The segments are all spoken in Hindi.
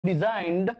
Designed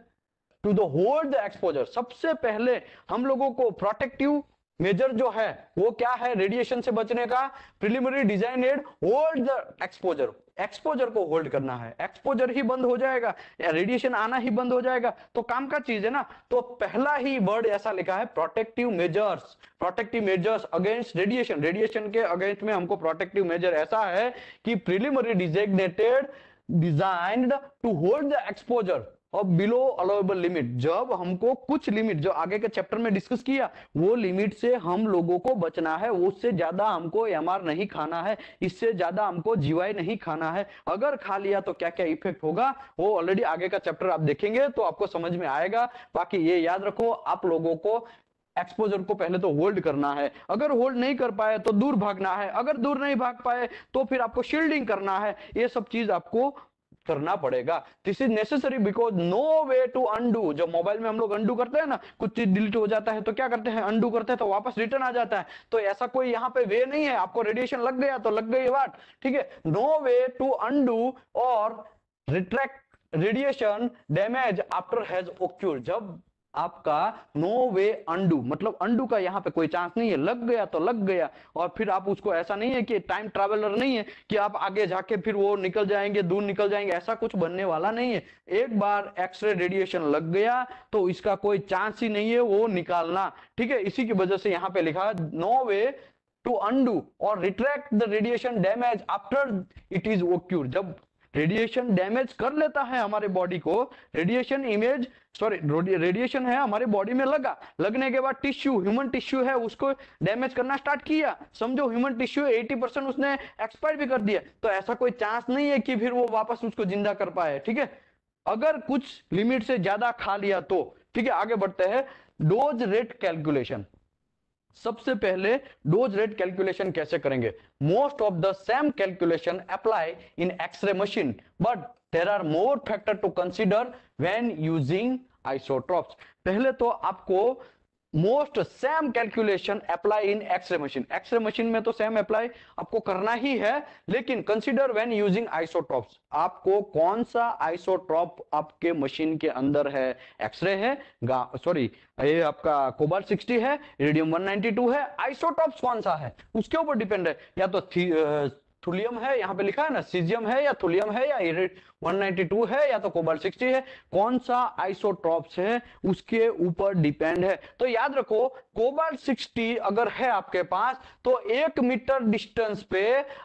to the hold the exposure. सबसे पहले हम लोगों को प्रोटेक्टिव मेजर जो है वो क्या है, रेडिएशन से बचने का। Preliminary designed hold the exposure, exposure को होल्ड करना है। एक्सपोजर ही बंद हो जाएगा या रेडिएशन आना ही बंद हो जाएगा तो काम का चीज है ना। तो पहला ही वर्ड ऐसा लिखा है protective measures, protective measures against radiation. Radiation के अगेंस्ट में हमको प्रोटेक्टिव मेजर ऐसा है कि preliminary designated designed to hold the exposure और बिलो अलाउएबल लिमिट। जब हमको कुछ लिमिट जो आगे के चैप्टर में डिस्कस किया वो लिमिट से हम लोगों को बचना है, उससे ज्यादा हमको एमआर नहीं खाना है, इससे ज्यादा हमको जीवाई नहीं खाना है। अगर खा लिया तो क्या क्या इफेक्ट होगा वो ऑलरेडी आगे का चैप्टर आप देखेंगे तो आपको समझ में आएगा। बाकी ये याद रखो आप लोगों को एक्सपोजर को पहले तो होल्ड करना है, अगर होल्ड नहीं कर पाए तो दूर भागना है, अगर दूर नहीं भाग पाए तो फिर आपको शील्डिंग करना है। ये सब चीज आपको करना पड़ेगा। This is necessary because no way to undo. जब मोबाइल में हम लोग अंडू करते हैं ना, कुछ चीज डिलीट हो जाता है तो क्या करते हैं, अंडू करते हैं तो वापस रिटर्न आ जाता है। तो ऐसा कोई यहाँ पे वे नहीं है, आपको रेडिएशन लग गया तो लग गई बात, ठीक है। No way to undo or retract radiation damage after has occurred. जब आपका नो वे अंडू, मतलब अंडू का यहाँ पे कोई चांस नहीं है, लग गया तो लग गया। और फिर आप उसको, ऐसा नहीं है कि टाइम ट्रैवलर नहीं है कि आप आगे जाके फिर वो निकल जाएंगे, दूर निकल जाएंगे, ऐसा कुछ बनने वाला नहीं है। एक बार एक्सरे रेडिएशन लग गया तो इसका कोई चांस ही नहीं है वो निकालना, ठीक है। इसी की वजह से यहाँ पे लिखा no way to undo or retract the radiation damage after it is occurred. जब रेडिएशन डैमेज कर लेता है हमारे बॉडी को, रेडिएशन इमेज सॉरी रेडिएशन है हमारे बॉडी में लगा, लगने के बाद टिश्यू, ह्यूमन टिश्यू है उसको डैमेज करना स्टार्ट किया, समझो ह्यूमन टिश्यू 80% उसने एक्सपायर भी कर दिया, तो ऐसा कोई चांस नहीं है कि फिर वो वापस उसको जिंदा कर पाए, ठीक है। अगर कुछ लिमिट से ज्यादा खा लिया तो, ठीक है। आगे बढ़ते हैं, डोज रेट कैलकुलेशन। सबसे पहले डोज रेट कैलकुलेशन कैसे करेंगे। Most of the same calculation apply in X-ray machine but there are more factor to consider when using isotopes. पहले तो आपको most same calculation apply in X-ray machine, X-ray machine में तो सेम अप्लाई आपको करना ही है, लेकिन कंसीडर व्हेन यूजिंग आइसोट्रॉप्स, आपको कौन सा आइसोट्रॉप आपके मशीन के अंदर है, एक्सरे है, सॉरी ये आपका कोबाल्ट 60 है, इरिडियम 192 है, आइसोटॉप्स कौन सा है उसके ऊपर डिपेंड है। या तो थुलियम है, यहाँ पे लिखा है ना, सीजियम है या थुलियम है या 192 है या तो कोबाल्ट 60 है, कौन सा आइसोट्रॉप्स है उसके ऊपर डिपेंड है। तो याद रखो कोबाल्ट 60 अगर है आपके पास तो 1 मीटर डिस्टेंस पे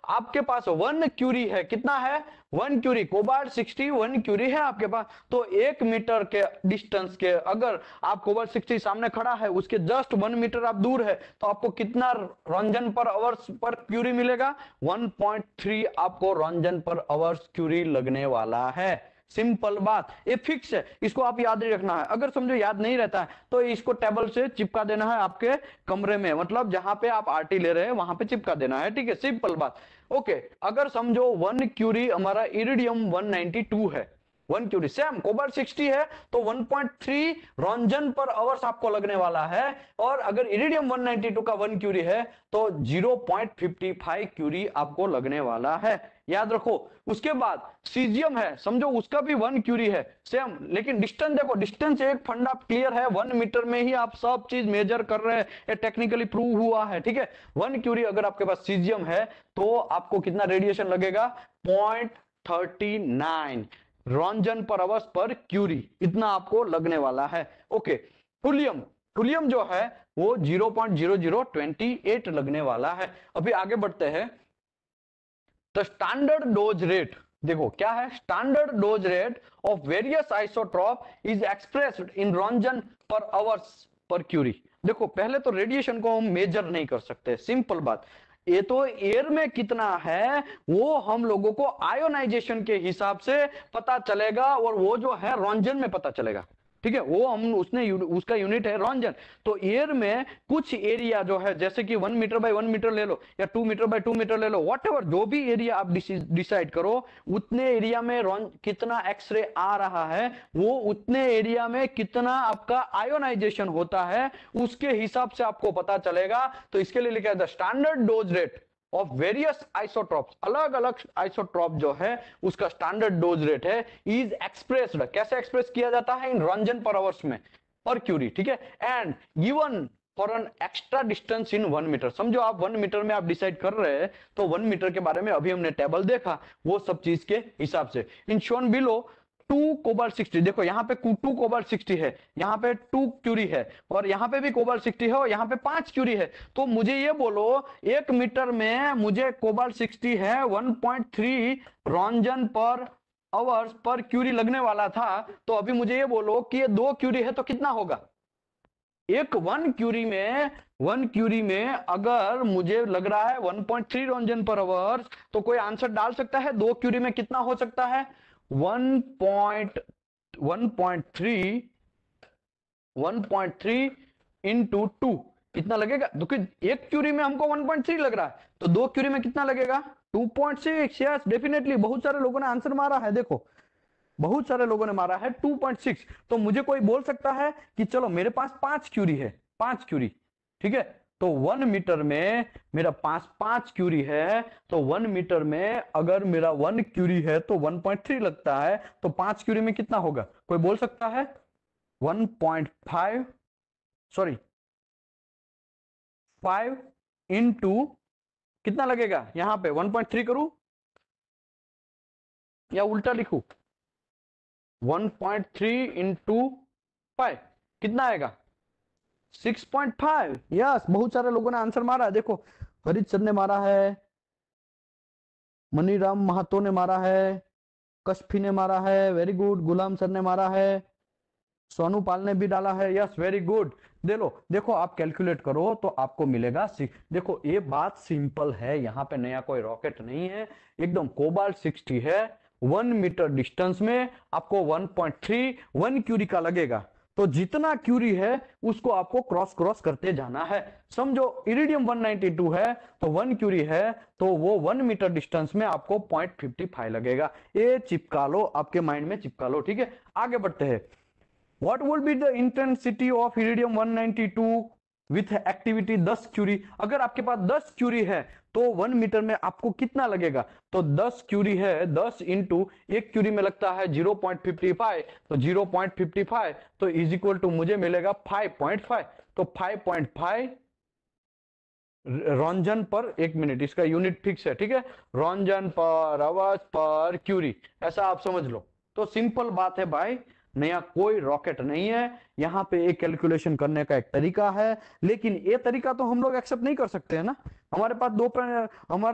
आपके पास 1 क्यूरी है, कितना है 1 क्यूरी, कोबाल्ट 60 1 क्यूरी है आपके पास। तो 1 मीटर के डिस्टेंस के अगर आप कोबाल्ट 60 सामने खड़ा है उसके जस्ट 1 मीटर आप दूर है तो आपको कितना रंजन पर आवर्स पर क्यूरी मिलेगा, 1.3 आपको रंजन पर आवर्स क्यूरी लगने वाला है। सिंपल बात, ये फिक्स है, इसको आप याद ही रखना है। अगर समझो याद नहीं रहता है तो इसको टेबल से चिपका देना है आपके कमरे में, मतलब जहां पे आप आरटी ले रहे हैं वहां पे चिपका देना है, ठीक है, सिंपल बात। ओके, अगर समझो 1 क्यूरी हमारा इरिडियम 192 है, 1 क्यूरी सेम कोबाल्ट 60 है तो 1.3 रंजन पर आवर्स आपको लगने वाला है। और अगर इरिडियम 192 का 1 क्यूरी है तो 0.55 क्यूरी आपको लगने वाला है, याद रखो। उसके बाद सीजियम है, समझो उसका भी 1 क्यूरी है सेम, लेकिन डिस्टेंस देखो, डिस्टेंस एक फंडा क्लियर है, 1 मीटर में ही आप सब चीज मेजर कर रहे हैं, ये टेक्निकली प्रूव हुआ है, ठीक है। 1 क्यूरी अगर आपके पास सीजियम है तो आपको कितना रेडिएशन लगेगा, 0.39 रंजन पर आवर्स पर क्यूरी, इतना आपको लगने वाला है। ओके, थुलियम, थुलियम जो है वो 0.0028 लगने वाला है। अभी आगे बढ़ते हैं, द स्टैंडर्ड डोज रेट, देखो क्या है, standard dose rate of various isotope is expressed in roentgen per hours पर क्यूरी। देखो पहले तो रेडिएशन को हम मेजर नहीं कर सकते, सिंपल बात, ये तो एयर में कितना है वो हम लोगों को आयोनाइजेशन के हिसाब से पता चलेगा और वो जो है रंजन में पता चलेगा, ठीक है। वो हम उसका यूनिट है रंजन। तो एयर में कुछ एरिया जो है, जैसे कि 1 मीटर बाय 1 मीटर ले लो या 2 मीटर बाय 2 मीटर ले लो, व्हाटएवर जो भी एरिया आप डिसाइड करो, उतने एरिया में कितना एक्सरे आ रहा है, वो उतने एरिया में कितना आपका आयोनाइजेशन होता है, उसके हिसाब से आपको पता चलेगा। तो इसके लिए लिखा है the standard dose rate of various isotopes, अलग अलग आइसोट्रॉप जो है उसका स्टैंडर्ड डोज रेट है, इज एक्सप्रेस्ड, कैसे एक्सप्रेस किया जाता है, इन रंजन पर आवर्स में, पर क्यूरी, ठीक है, and given for an extra distance in 1 metre. समझो आप 1 मीटर में आप डिसाइड कर रहे हैं, तो 1 मीटर के बारे में अभी हमने टेबल देखा, वो सब चीज के हिसाब से। इन शोन बिलो 2 कोबाल्ट 60, देखो यहाँ पे 2 कोबाल्ट 60 है, यहाँ पे 2 क्यूरी है, और यहाँ पे भी कोबाल्ट 60 है, और यहाँ पे 5 क्यूरी है। तो मुझे ये बोलो 1 मीटर में मुझे कोबाल्ट 60 है, 1.3 रंजन पर आवर्स पर क्यूरी लगने वाला था। तो अभी मुझे ये बोलो कि ये 2 क्यूरी है तो कितना होगा, एक 1 क्यूरी में अगर मुझे लग रहा है 1.3 रंजन पर आवर्स, तो कोई आंसर डाल सकता है 2 क्यूरी में कितना हो सकता है, 1.3 इंटू 2 कितना लगेगा, देखिए 1 क्यूरी में हमको 1.3 लग रहा है, तो 2 क्यूरी में कितना लगेगा 2.6। यस डेफिनेटली, बहुत सारे लोगों ने आंसर मारा है, देखो बहुत सारे लोगों ने मारा है 2.6। तो मुझे कोई बोल सकता है कि चलो मेरे पास 5 क्यूरी है, 5 क्यूरी, ठीक है, तो 1 मीटर में मेरा 5 क्यूरी है, तो 1 मीटर में अगर मेरा 1 क्यूरी है तो 1.3 लगता है, तो 5 क्यूरी में कितना होगा, कोई बोल सकता है 1.5 सॉरी 5 इंटू कितना लगेगा, यहां पे 1.3 करूं या उल्टा लिखूं, 1.3 इंटू 5 कितना आएगा 6.5। यस बहुत सारे लोगों ने आंसर मारा, देखो हरीश सर ने मारा है, मनीराम महातो ने मारा है, कशफी ने मारा है, वेरी गुड, गुलाम सर ने मारा है, सोनू पाल ने भी डाला है, यस वेरी गुड। देखो आप कैलकुलेट करो तो आपको मिलेगा देखो ये बात सिंपल है, यहाँ पे नया कोई रॉकेट नहीं है, एकदम कोबाल्ट 60 है, 1 मीटर डिस्टेंस में आपको 1.3 1 क्यूरी का लगेगा, तो जितना क्यूरी है उसको आपको क्रॉस करते जाना है। समझो इरिडियम 192 है तो 1 क्यूरी है, तो वो 1 मीटर डिस्टेंस में आपको 0.55 लगेगा। ये चिपका लो, आपके माइंड में चिपका लो, ठीक है। आगे बढ़ते हैं। What would be the intensity of iridium 192 with activity 10 Curie? अगर आपके पास 10 क्यूरी है तो 1 मीटर में आपको कितना लगेगा, तो 10 क्यूरी है, 10 इंटू 1 क्यूरी में लगता है 0.55, तो 0.55 तो इज इक्वल टू मुझे मिलेगा 5.5, तो 5.5 रंजन पर 1 मिनट, इसका यूनिट फिक्स है, ठीक है, रंजन पर आवर्स पर क्यूरी, ऐसा आप समझ लो। तो सिंपल बात है भाई, नया कोई रॉकेट नहीं है, यहाँ पे एक कैलकुलेशन करने का एक तरीका है, लेकिन ये तरीका तो हम लोग एक्सेप्ट नहीं कर सकते हैं ना, हमारे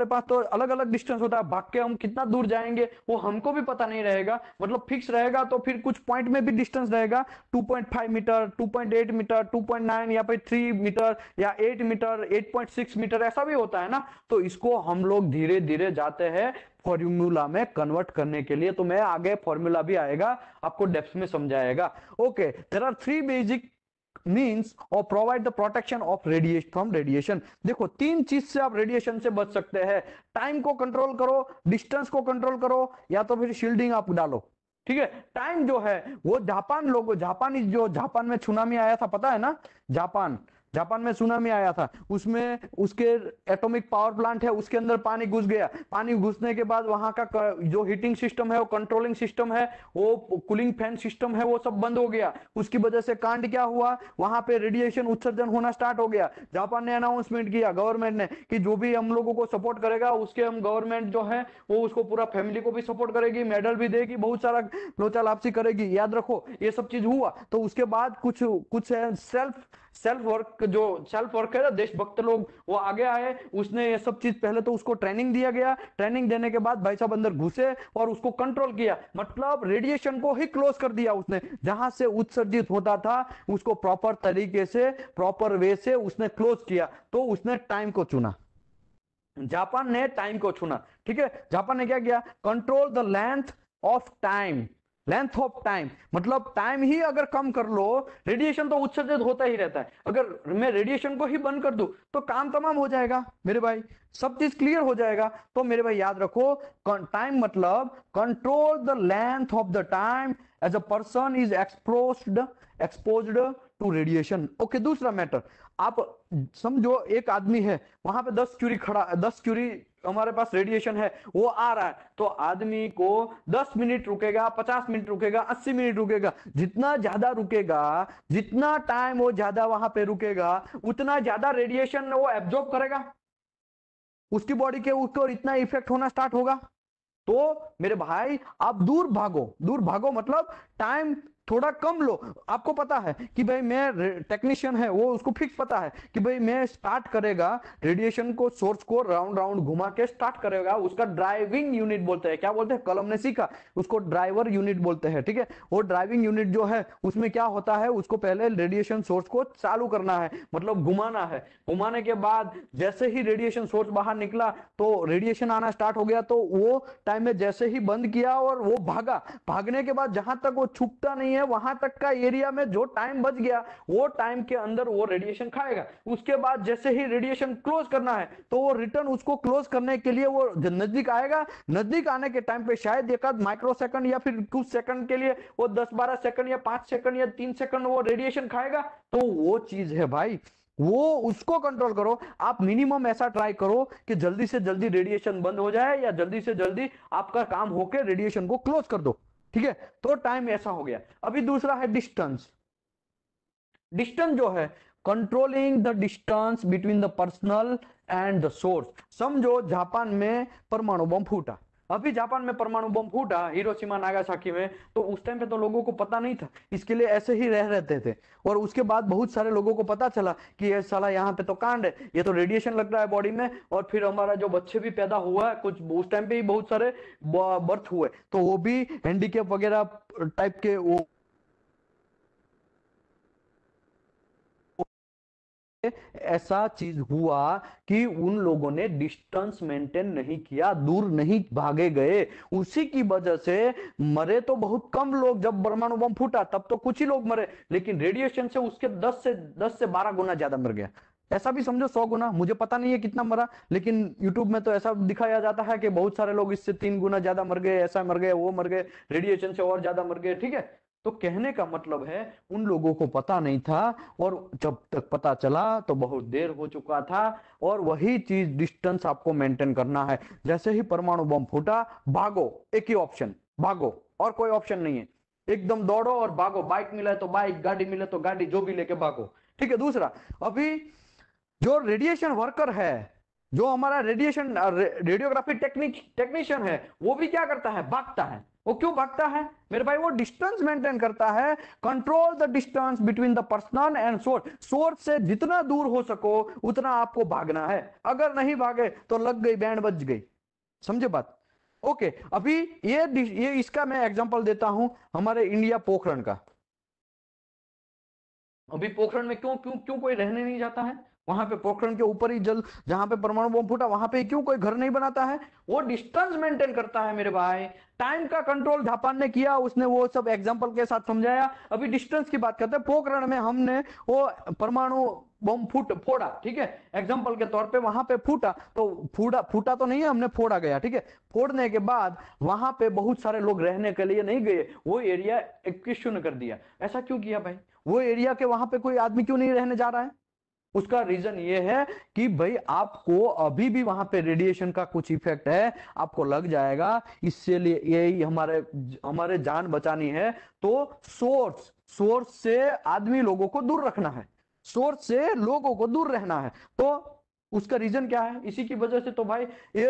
पास तो अलग अलग डिस्टेंस होता है, भाग के हम कितना दूर जाएंगे वो हमको भी पता नहीं रहेगा, मतलब फिक्स रहेगा तो फिर कुछ पॉइंट में भी डिस्टेंस रहेगा, 2.5 मीटर, 2.8 मीटर, 2.9 या फिर 3 मीटर या 8 मीटर, 8.6 मीटर, ऐसा भी होता है ना। तो इसको हम लोग धीरे धीरे जाते हैं फॉर्मूला में कन्वर्ट करने के लिए, तो मैं आगे फॉर्मूला भी आएगा, आपको डेप्थ में समझाएगा। Okay, there are 3 basic means और provide the protection of radiation from radiation. देखो 3 चीज से आप रेडिएशन से बच सकते हैं, टाइम को कंट्रोल करो, डिस्टेंस को कंट्रोल करो, या तो फिर शील्डिंग आप डालो, ठीक है। टाइम जो है वो जापान में सुनामी आया था, पता है ना, जापान में सुनामी आया था, उसमें उसके एटॉमिक पावर प्लांट है, उसके अंदर पानी घुस गया, पानी घुसने के बाद वहां का जो हीटिंग सिस्टम है, वो कंट्रोलिंग सिस्टम है, वो कूलिंग फैन सिस्टम है, वो सब बंद हो गया। उसकी वजह से कांड क्या हुआ, वहां पे रेडिएशन उत्सर्जन होना स्टार्ट हो गया। जापान ने अनाउंसमेंट किया, गवर्नमेंट ने, कि जो भी हम लोगों को सपोर्ट करेगा उसके हम गवर्नमेंट जो है वो उसको पूरा फैमिली को भी सपोर्ट करेगी, मेडल भी देगी, बहुत सारा लोचा लापसी करेगी। याद रखो ये सब चीज हुआ, तो उसके बाद कुछ सेल्फ वर्क है ना, देशभक्त लोग वो आगे आए, उसने ये सब चीज पहले तो उसको ट्रेनिंग दिया गया, ट्रेनिंग देने के बाद भाई साहब अंदर घुसे और उसको कंट्रोल किया, मतलब रेडिएशन को ही क्लोज कर दिया उसने, जहां से उत्सर्जित होता था उसको प्रॉपर तरीके से, प्रॉपर वे से उसने क्लोज किया। तो उसने टाइम को चुना, जापान ने टाइम को चुना, ठीक है। जापान ने क्या किया, control the length of time, मतलब टाइम ही अगर कम कर लो, रेडिएशन तो उत्सर्जित होता ही रहता है, अगर मैं रेडिएशन को ही बंद कर दूं तो काम तमाम हो जाएगा मेरे भाई, सब चीज क्लियर हो जाएगा। तो मेरे भाई याद रखो, टाइम मतलब control the length of the time as a person is exposed to radiation. Okay, दूसरा मैटर, आप समझो एक आदमी है, वहां पे 10 क्यूरी हमारे पास रेडिएशन है, वो आ रहा है, तो आदमी को 10 मिनट रुकेगा, 50 मिनट रुकेगा, 80 मिनट रुकेगा, जितना ज्यादा रुकेगा, जितना टाइम वो ज्यादा वहां पे रुकेगा, उतना ज्यादा रेडिएशन वो एब्जॉर्ब करेगा, उसकी बॉडी के ऊपर इतना इफेक्ट होना स्टार्ट होगा। तो मेरे भाई आप दूर भागो, दूर भागो मतलब टाइम थोड़ा कम लो। आपको पता है कि भाई मैं टेक्नीशियन है, वो उसको फिक्स पता है कि भाई मैं स्टार्ट करेगा रेडिएशन को, सोर्स को राउंड राउंड घुमा के स्टार्ट करेगा, उसका ड्राइविंग यूनिट बोलते हैं, क्या बोलते हैं, कलम ने सीखा उसको ड्राइवर यूनिट बोलते हैं, ठीक है। वो ड्राइविंग यूनिट जो है उसमें क्या होता है, उसको पहले रेडिएशन सोर्स को चालू करना है, मतलब घुमाना है, घुमाने के बाद जैसे ही रेडिएशन सोर्स बाहर निकला तो रेडिएशन आना स्टार्ट हो गया, तो वो टाइम में जैसे ही बंद किया और वो भागा, भागने के बाद जहां तक वो छुपता नहीं है वहां तक का एरिया में जो टाइम बच गया वो टाइम के अंदर वो रेडिएशन खाएगा। उसके बाद जैसे ही रेडिएशन क्लोज करना है तो वो रिटर्न उसको क्लोज करने के लिए वो नजदीक आएगा, नजदीक आने के टाइम पे शायद एक आध माइक्रो सेकंड या फिर कुछ सेकंड के लिए वो 10-12 सेकंड या 5 सेकंड या 3 सेकंड वो रेडिएशन खाएगा। तो वो चीज है भाई, वो उसको कंट्रोल करो। आप मिनिमम ऐसा ट्राई करो कि जल्दी से जल्दी रेडिएशन बंद हो जाए या जल्दी से जल्दी आपका काम होके रेडिएशन को क्लोज कर दो, ठीक है। तो टाइम ऐसा हो गया। अभी दूसरा है डिस्टेंस। डिस्टेंस जो है, controlling the distance between the personal and the source. समझो जापान में परमाणु बम फूटा, अभी जापान में परमाणु बम फूटा हिरोशिमा नागासाकी में, तो उस टाइम पे तो लोगों को पता नहीं था, इसके लिए ऐसे ही रह रहते थे। और उसके बाद बहुत सारे लोगों को पता चला कि ये साला यहाँ पे तो कांड है, ये तो रेडिएशन लग रहा है बॉडी में। और फिर हमारा जो बच्चे भी पैदा हुआ है, कुछ उस टाइम पे ही बहुत सारे बर्थ हुए, तो वो भी हैंडीकैप वगैरह टाइप के वो ऐसा चीज हुआ कि उन लोगों ने डिस्टेंस मेंटेन नहीं किया, दूर नहीं भागे गए, उसी की वजह से मरे तो बहुत कम लोग। जब परमाणु बम फूटा तब तो कुछ ही लोग मरे, लेकिन रेडिएशन से उसके 10 से 12 गुना ज्यादा मर गया। ऐसा भी समझो 100 गुना, मुझे पता नहीं है कितना मरा, लेकिन यूट्यूब में तो ऐसा दिखाया जाता है कि बहुत सारे लोग इससे 3 गुना ज्यादा मर गए, ऐसा मर गए, वो मर गए, रेडिएशन से और ज्यादा मर गए, ठीक है। तो कहने का मतलब है उन लोगों को पता नहीं था, और जब तक पता चला तो बहुत देर हो चुका था। और वही चीज डिस्टेंस आपको मेंटेन करना है। जैसे ही परमाणु बम फूटा, भागो, एक ही ऑप्शन, भागो, और कोई ऑप्शन नहीं है, एकदम दौड़ो और भागो। बाइक मिले तो बाइक, गाड़ी मिले तो गाड़ी, जो भी लेके भागो, ठीक है। दूसरा, अभी जो रेडिएशन वर्कर है, जो हमारा रेडियोग्राफी टेक्नीशियन है, वो भी क्या करता है, भागता है। वो क्यों भागता है मेरे भाई, वो डिस्टेंस मेंटेन करता है। Control the distance between the person and source. Source से जितना दूर हो सको उतना आपको भागना है, अगर नहीं भागे तो लग गई, बैंड बज गई, समझे बात। ओके, अभी ये इसका मैं एग्जांपल देता हूं हमारे इंडिया पोखरण का। अभी पोखरण में क्यों क्यों क्यों कोई रहने नहीं जाता है, वहां पे पोखरण के ऊपर ही जल, जहां पे परमाणु बम फूटा वहां पे क्यों कोई घर नहीं बनाता है, वो डिस्टेंस मेंटेन करता है मेरे भाई। टाइम का कंट्रोल जापान ने किया, उसने वो सब एग्जांपल के साथ समझाया। अभी डिस्टेंस की बात करते हैं, पोखरण में हमने वो परमाणु बम फोड़ा, ठीक है, एग्जांपल के तौर पे वहां पे फूटा, तो फूटा तो नहीं है, हमने फोड़ा गया, ठीक है। फोड़ने के बाद वहां पे बहुत सारे लोग रहने के लिए नहीं गए, वो एरिया शून्य कर दिया। ऐसा क्यों किया भाई, वो एरिया के वहां पे कोई आदमी क्यों नहीं रहने जा रहा है? उसका रीजन ये है कि भाई आपको अभी भी वहां पे रेडिएशन का कुछ इफेक्ट है, आपको लग जाएगा, इससे लिए यही हमारे हमारे जान बचानी है। तो सोर्स से आदमी लोगों को दूर रखना है, सोर्स से लोगों को दूर रहना है। तो उसका रीजन क्या है, इसी की वजह से तो भाई ये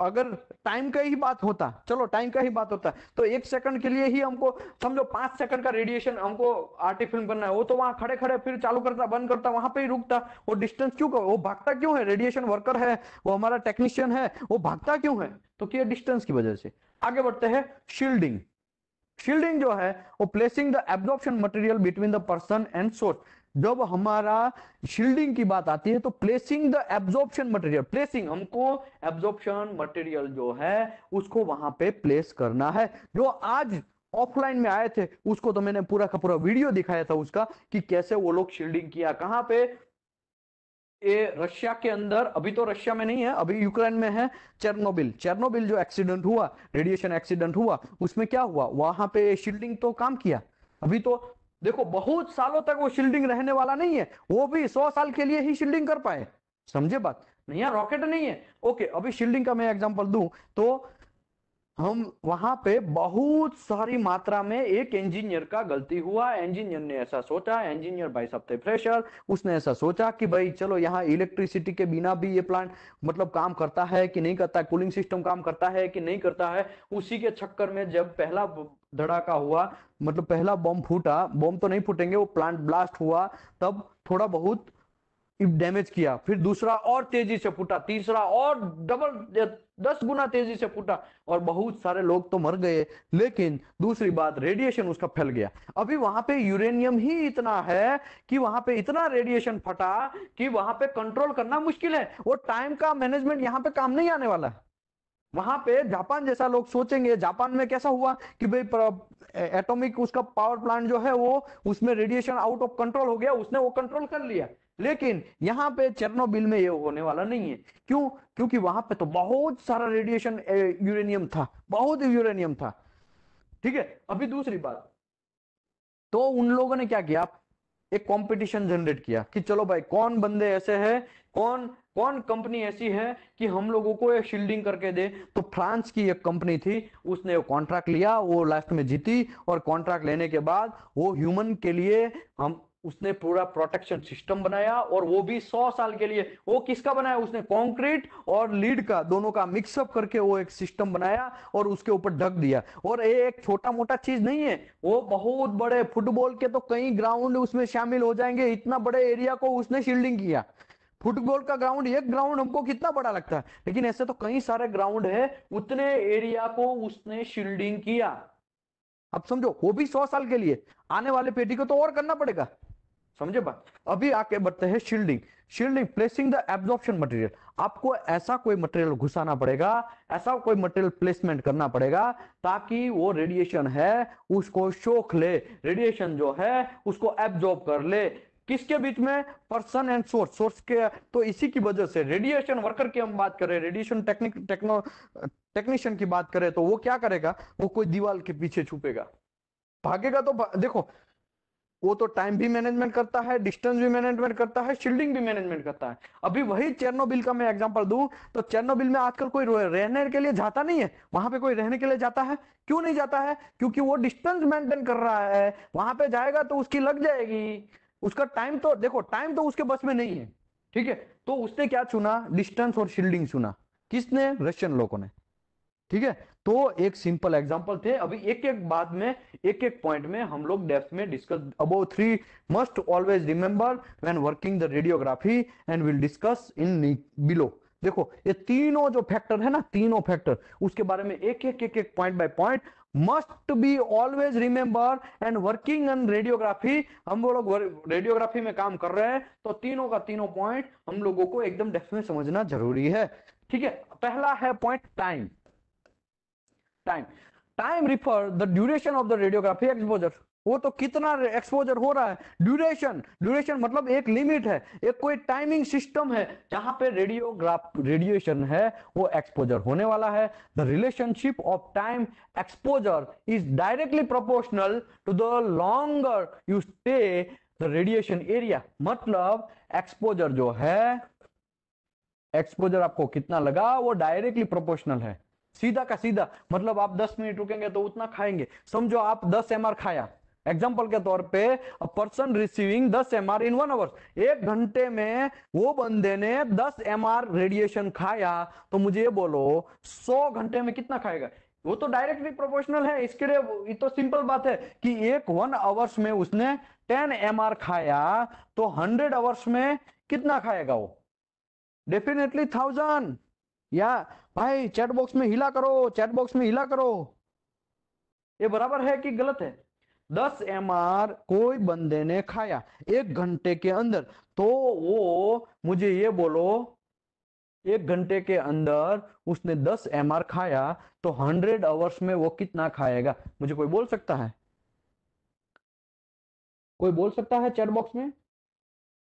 अगर टाइम का ही बात होता, चलो टाइम का ही बात होता, तो 1 सेकंड के लिए ही हमको समझो 5 सेकंड का रेडिएशन हमको आरटी फिल्म करना है, वो तो वहां खड़े खड़े फिर चालू करता बंद करता, वहां पे ही रुकता। वो डिस्टेंस क्यों, वो भागता क्यों है, रेडिएशन वर्कर है, वो हमारा टेक्नीशियन है, वो भागता क्यों है, तो क्या डिस्टेंस की वजह से। आगे बढ़ते हैं, शील्डिंग। शील्डिंग जो है वो placing the absorption material between the person and source. जब हमारा शील्डिंग की बात आती है तो placing the absorption material, placing हमको एब्जॉर्प्शन मटेरियल जो है उसको वहां पे प्लेस करना है। जो आज ऑफलाइन में आए थे उसको तो मैंने पूरा का पूरा वीडियो दिखाया था उसका, कि कैसे वो लोग शील्डिंग किया, कहां पे ये रशिया के अंदर, अभी तो रशिया में नहीं है, अभी यूक्रेन में है, चेरनोबिल। चेरनोबिल जो एक्सीडेंट हुआ, रेडिएशन एक्सीडेंट हुआ, उसमें क्या हुआ, वहां पे शील्डिंग तो काम किया। अभी तो देखो बहुत सालों तक वो शील्डिंग रहने वाला नहीं है, वो भी 100 साल के लिए ही शील्डिंग कर पाए। समझे बात, नहीं रॉकेट नहीं है। ओके, अभी शील्डिंग का मैं एग्जांपल दूं तो हम वहां पे बहुत सारी मात्रा में एक इंजीनियर का गलती हुआ। इंजीनियर ने ऐसा सोचा, इंजीनियर भाई साहब थे फ्रेशर, उसने ऐसा सोचा कि भाई चलो यहाँ इलेक्ट्रिसिटी के बिना भी ये प्लांट मतलब काम करता है कि नहीं करता है, कूलिंग सिस्टम काम करता है कि नहीं करता है। उसी के चक्कर में जब पहला धड़ाका हुआ, मतलब पहला बम फूटा, बम तो नहीं फूटेंगे, वो प्लांट ब्लास्ट हुआ, तब थोड़ा बहुत डैमेज किया। फिर दूसरा और तेजी से फूटा, तीसरा और डबल 10 गुना तेजी से फूटा, और बहुत सारे लोग तो मर गए। लेकिन दूसरी बात, रेडिएशन उसका फैल गया। अभी वहां पे यूरेनियम ही इतना है कि वहां पे इतना रेडिएशन फटा कि वहां पे कंट्रोल करना मुश्किल है। वो टाइम का मैनेजमेंट यहाँ पे काम नहीं आने वाला है। वहां पे जापान जैसा लोग सोचेंगे, जापान में कैसा हुआ कि भाई एटॉमिक उसका पावर प्लांट जो है वो, उसमें रेडिएशन आउट ऑफ कंट्रोल हो गया, उसने वो कंट्रोल कर लिया। लेकिन यहाँ पे चेरनोबिल में ये होने वाला नहीं है। क्यों? क्योंकि वहां पे तो बहुत सारा रेडिएशन यूरेनियम था, बहुत यूरेनियम था। ठीक है, अभी दूसरी बात, तो उन लोगों ने क्या किया, एक कंपटीशन जनरेट किया कि चलो भाई कौन बंदे ऐसे हैं, कौन कौन कंपनी ऐसी है कि हम लोगों को ये शील्डिंग करके दे। तो फ्रांस की एक कंपनी थी, उसने वो कॉन्ट्रैक्ट लिया, वो लास्ट में जीती, और कॉन्ट्रैक्ट लेने के बाद वो ह्यूमन के लिए हम उसने पूरा प्रोटेक्शन सिस्टम बनाया, और वो भी 100 साल के लिए। वो किसका बनाया, उसने कंक्रीट और लीड का दोनों का मिक्सअप करके वो एक सिस्टम बनाया और उसके ऊपर ढक दिया। और ये एक छोटा मोटा चीज नहीं है, वो बहुत बड़े फुटबॉल के तो कई ग्राउंड उसमें शामिल हो जाएंगे, इतना बड़े एरिया को उसने शील्डिंग किया। फुटबॉल का ग्राउंड, एक ग्राउंड हमको कितना बड़ा लगता है, लेकिन ऐसे तो कई सारे ग्राउंड है, उतने एरिया को उसने शील्डिंग किया। अब समझो, वो भी 100 साल के लिए, आने वाले पेटी को तो और करना पड़ेगा। समझे बात। अभी आके बढ़ते हैं shielding. Shielding, placing the absorption material. आपको ऐसा कोई मटेरियल घुसाना पड़ेगा, ऐसा कोई मटेरियल प्लेसमेंट करना पड़ेगा ताकि वो रेडिएशन है उसको सोख ले, रेडिएशन जो है उसको एब्जॉर्ब कर ले। किसके बीच में, पर्सन एंड सोर्स, सोर्स के। तो इसी की वजह से रेडिएशन वर्कर की हम बात करें, रेडिएशन टेक्नीशियन की बात करें, तो वो क्या करेगा, वो कोई दीवार के पीछे छुपेगा, भागेगा। तो देखो, वो तो टाइम भी मैनेजमेंट करता है, डिस्टेंस भी मैनेजमेंट करता है, शील्डिंग भी मैनेजमेंट करता है। अभी वही चेरनोबिल का मैं एग्जांपल दूं तो चेरनोबिल में आजकल कोई रहने के लिए जाता नहीं है। वहां पे कोई रहने के लिए जाता है, क्यों नहीं जाता है? क्योंकि वो डिस्टेंस मेंटेन कर रहा है। वहां पे जाएगा तो उसकी लग जाएगी, उसका टाइम तो देखो, टाइम तो उसके बस में नहीं है। ठीक है, तो उसने क्या चुना, डिस्टेंस और शील्डिंग चुना। किसने? रशियन लोगों ने। ठीक है, तो एक सिंपल एग्जांपल थे। अभी एक एक बाद में, एक एक पॉइंट में हम लोग डेप्थ में discuss. About 3 must always remember when working the radiography and will discuss in below. देखो ये तीनों जो फैक्टर है ना, तीनों फैक्टर, उसके बारे में एक एक point by point must be always remember and working on radiography. हम लोग रेडियोग्राफी में काम कर रहे हैं तो तीनों का तीनों पॉइंट हम लोगों को एकदम डेप्थ में समझना जरूरी है। ठीक है, पहला है point time. Time, time refer the duration of the radiography exposure. वो तो कितना एक्सपोजर हो रहा है, ड्यूरेशन। ड्यूरेशन मतलब एक लिमिट है, एक कोई टाइमिंग सिस्टम है जहां पे रेडिएशन है वो एक्सपोजर होने वाला है। The relationship of time exposure is directly proportional to the longer you stay the radiation area. मतलब एक्सपोजर जो है, एक्सपोजर आपको कितना लगा वो डायरेक्टली प्रोपोर्शनल है, सीधा का सीधा। मतलब आप 10 मिनट रुकेंगे तो उतना खाएंगे। समझो आप 10 mr खाया, एग्जाम्पल के तौर पे, a person receiving 10 mr in 1 hour. 1 घंटे में वो बंदे ने 10 mr रेडिएशन खाया, तो मुझे ये बोलो 100 घंटे में कितना खाएगा? वो तो डायरेक्टली प्रोपोर्शनल है। इसके लिए ये तो सिंपल बात है कि 1 आवर्स में उसने 10 mr खाया, तो 100 आवर्स में कितना खाएगा वो? डेफिनेटली 1000। या भाई चैट बॉक्स में हिला करो, चैट बॉक्स में हिला करो, ये बराबर है कि गलत है? 10 mr कोई बंदे ने खाया 1 घंटे के अंदर, तो वो मुझे ये बोलो 1 घंटे के अंदर उसने 10 mr खाया, तो 100 आवर्स में वो कितना खाएगा? मुझे कोई बोल सकता है? कोई बोल सकता है चैट बॉक्स में?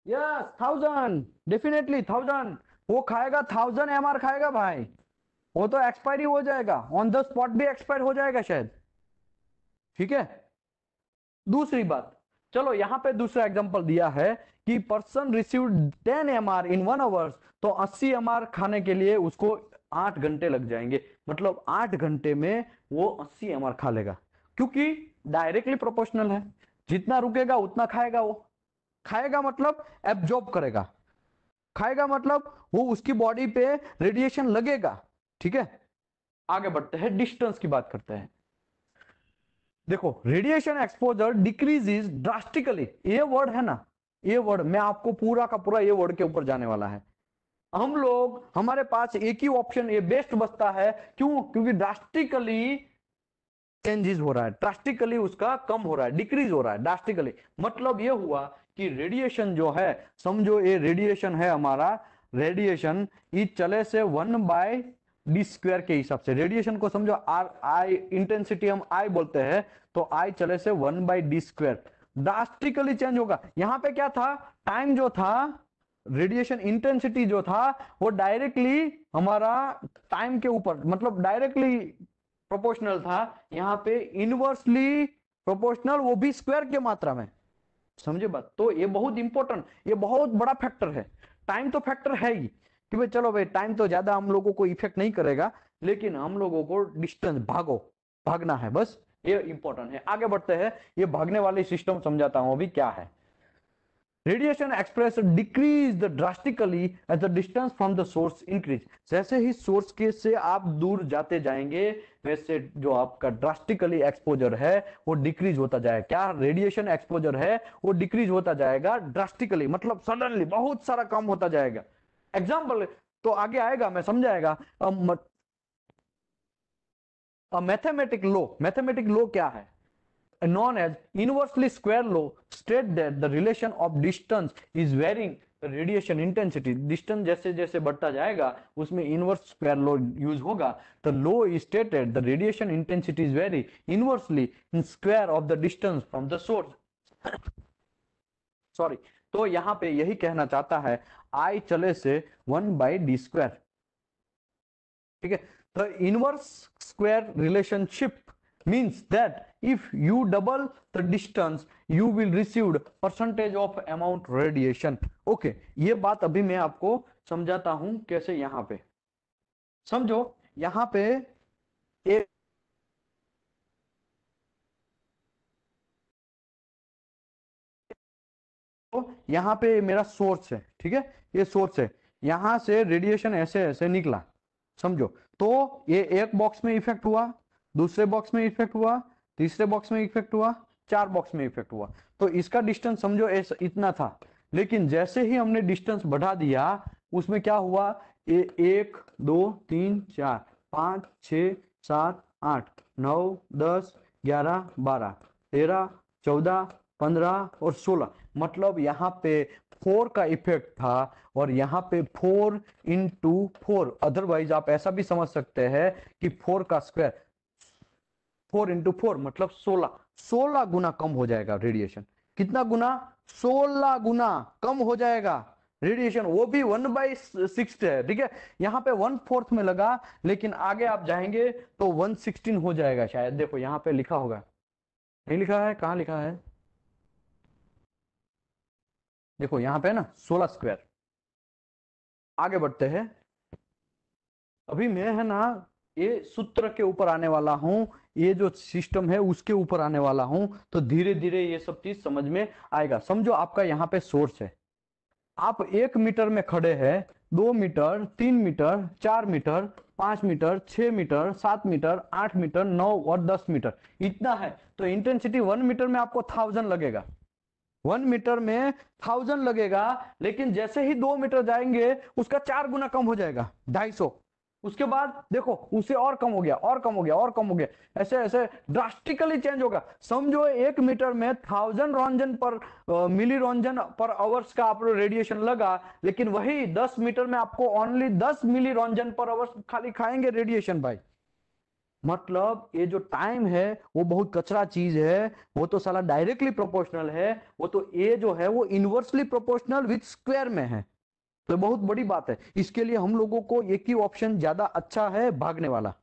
Yes 1000, definitely 1000। वो खाएगा 1000 mr खाएगा भाई, वो तो एक्सपायरी हो जाएगा, ऑन द स्पॉट भी एक्सपायर हो जाएगा शायद। ठीक है। दूसरी बात, चलो यहां पे दूसरा एग्जांपल दिया है कि person received 10 mr in 1 hours, तो 80 mr खाने के लिए उसको 8 घंटे लग जाएंगे, मतलब 8 घंटे में वो 80 mr खा लेगा, क्योंकि डायरेक्टली प्रोपोर्शनल है, जितना रुकेगा उतना खाएगा वो। खाएगा मतलब एब्जॉर्ब करेगा, खाएगा मतलब वो उसकी बॉडी पे रेडिएशन लगेगा। ठीक है। आगे बढ़ते हैं, डिस्टेंस की बात करते हैं। देखो रेडिएशन एक्सपोजर डिक्रीजेस ड्रास्टिकली, ये वर्ड है ना, ये वर्ड मैं आपको पूरा का पूरा ये वर्ड के ऊपर जाने वाला है। हम लोग, हमारे पास एक ही ऑप्शन ये बेस्ट बचता है, क्यों? क्योंकि ड्रास्टिकली चेंजेस हो रहा है, ड्रास्टिकली उसका कम हो रहा है, डिक्रीज हो रहा है ड्रास्टिकली। मतलब ये हुआ कि रेडिएशन जो है, समझो ये रेडिएशन है हमारा, रेडिएशन ये चले से 1/d² के हिसाब से, रेडिएशन को समझो आर आई, इंटेंसिटी हम आई बोलते हैं, तो आई चले से 1/d², ड्रास्टिकली चेंज होगा। यहां पे क्या था, टाइम जो था, रेडिएशन इंटेंसिटी जो था वो डायरेक्टली हमारा टाइम के ऊपर, मतलब डायरेक्टली प्रोपोर्शनल था, यहाँ पे इनवर्सली प्रोपोर्शनल, वो भी स्क्वायर के मात्रा में। समझे बात? तो ये बहुत इंपॉर्टेंट, ये बहुत बड़ा फैक्टर है। टाइम तो फैक्टर है ही कि भाई चलो भाई टाइम तो ज्यादा हम लोगों को इफेक्ट नहीं करेगा, लेकिन हम लोगों को डिस्टेंस भागो, भागना है बस, ये इंपॉर्टेंट है। आगे बढ़ते हैं, ये भागने वाली सिस्टम समझाता हूं अभी क्या है। Radiation express decrease the drastically as the distance from the source increase, जैसे ही सोर्स के से आप दूर जाते जाएंगे वैसे जो आपका ड्रास्टिकली एक्सपोजर है वो डिक्रीज होता जाएगा। क्या रेडिएशन एक्सपोजर है वो डिक्रीज होता जाएगा ड्रास्टिकली, मतलब सडनली बहुत सारा कम होता जाएगा। एग्जाम्पल तो आगे आएगा, मैं समझाएगा। मैथमेटिक लो क्या है? Known as inversely square law state that the relation of distance is varying the radiation intensity, distance जैसे जैसे बढ़ता जाएगा उसमें inverse square law यूज होगा। the law is stated the radiation intensity is vary inversely in square of the distance from the source sorry. तो यहाँ पे यही कहना चाहता है, I चले से 1/d²। ठीक है। the inverse square relationship means that if you double the distance you will receive percentage of amount radiation। Okay, ये बात अभी मैं आपको समझाता हूं कैसे। यहां पे समझो, यहां पे एक यहां पे मेरा सोर्स है, ठीक है, ये सोर्स है, यहां से रेडिएशन ऐसे ऐसे निकला, समझो। तो ये एक बॉक्स में इफेक्ट हुआ, दूसरे बॉक्स में इफेक्ट हुआ, तीसरे बॉक्स में इफेक्ट हुआ, 4 बॉक्स में इफेक्ट हुआ। तो इसका डिस्टेंस समझो इतना था, लेकिन जैसे ही हमने डिस्टेंस बढ़ा दिया उसमें क्या हुआ, 1 2 3 4 5 6 7 8 9 10 11 12 13 14 15 और 16, मतलब यहाँ पे 4 का इफेक्ट था, और यहाँ पे 4 × 4, अदरवाइज आप ऐसा भी समझ सकते हैं कि 4 का स्क्वायर, 4 × 4 मतलब 16 गुना कम हो जाएगा रेडिएशन। कितना गुना? 16 गुना कम हो जाएगा रेडिएशन, वो भी 1/6 है। ठीक है, यहाँ पे 1/4 में लगा, लेकिन आगे आप जाएंगे तो 1/16 हो जाएगा शायद। देखो यहाँ पे लिखा होगा, नहीं लिखा है? कहाँ लिखा है? देखो यहाँ पे ना 16²। आगे बढ़ते हैं, अभी मैं है ना ये सूत्र के ऊपर आने वाला हूं, ये जो सिस्टम है उसके ऊपर आने वाला हूं, तो धीरे धीरे ये सब चीज समझ में आएगा। समझो आपका यहाँ पे सोर्स है, आप 1 मीटर में खड़े हैं, 2 metre, 3 metre, 4 metre, 5 metre, 6 metre, 7 metre, 8 metre, 9 और 10 मीटर, इतना है। तो इंटेंसिटी 1 मीटर में आपको 1000 लगेगा, 1 मीटर में 1000 लगेगा, लेकिन जैसे ही 2 मीटर जाएंगे उसका 4 गुना कम हो जाएगा, 250। उसके बाद देखो उसे और कम हो गया, और कम हो गया, और कम हो गया, ऐसे ऐसे ड्रास्टिकली चेंज होगा। समझो 1 मीटर में 1000 रॉन्जन पर मिली रॉन्जन पर आवर्स का आपको रेडिएशन लगा, लेकिन वही 10 मीटर में आपको ओनली 10 मिली रॉन्जन पर आवर्स खाली खाएंगे रेडिएशन भाई। मतलब ये जो टाइम है वो बहुत कचरा चीज है, वो तो साला डायरेक्टली प्रोपोर्शनल है, वो तो ए जो है वो इनवर्सली प्रोपोर्शनल विथ स्क्वायर में है। तो बहुत बड़ी बात है, इसके लिए हम लोगों को एक ही ऑप्शन ज्यादा अच्छा है, भागने वाला।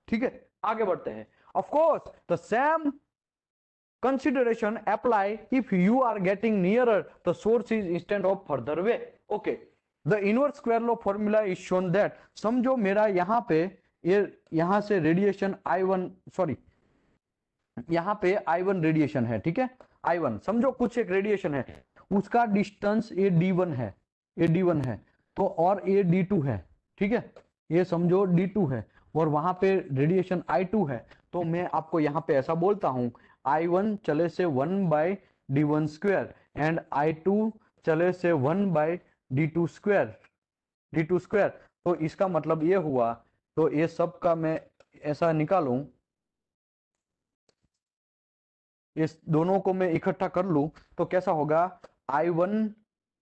ठीक है, आगे बढ़ते हैं। Of course the same consideration apply if you are getting nearer the source is instead of further away. Okay, the inverse square law formula is shown that, समझो मेरा यहाँ पे ये यहाँ से रेडिएशन I1 सॉरी यहाँ पे I1 रेडिएशन है, ठीक है, I1 समझो कुछ एक रेडिएशन है, उसका डिस्टेंस ये D1 है, ये D1 है, तो और ये D2 है, ठीक है, ये समझो D2 है, और वहां पे रेडिएशन I2 है। तो मैं आपको यहाँ पे ऐसा बोलता हूं, I1 चले से 1/D1 स्क्वायर एंड I2 चले से 1/D2 स्क्वायर, D2 स्क्वायर। तो इसका मतलब ये हुआ, तो ये सब का मैं ऐसा निकालूं, इस दोनों को मैं इकट्ठा कर लूं तो कैसा होगा, I1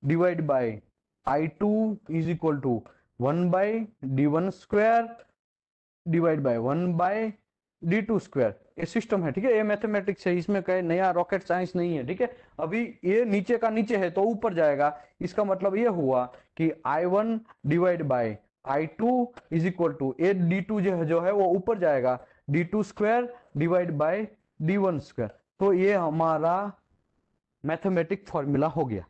divide by I2 is equal to 1/D1 square divide by 1/D2 square. ये सिस्टम है, ठीक है, ये मैथमेटिक्स है, इसमें कहीं नया रॉकेट साइंस नहीं है, ठीक है। अभी ये नीचे का नीचे है तो ऊपर जाएगा, इसका मतलब ये हुआ कि I1 divide by I2 is equal to a D2 जो है वो ऊपर जाएगा, D2 square divide by D1 square. तो ये हमारा मैथमेटिक फॉर्मूला हो गया,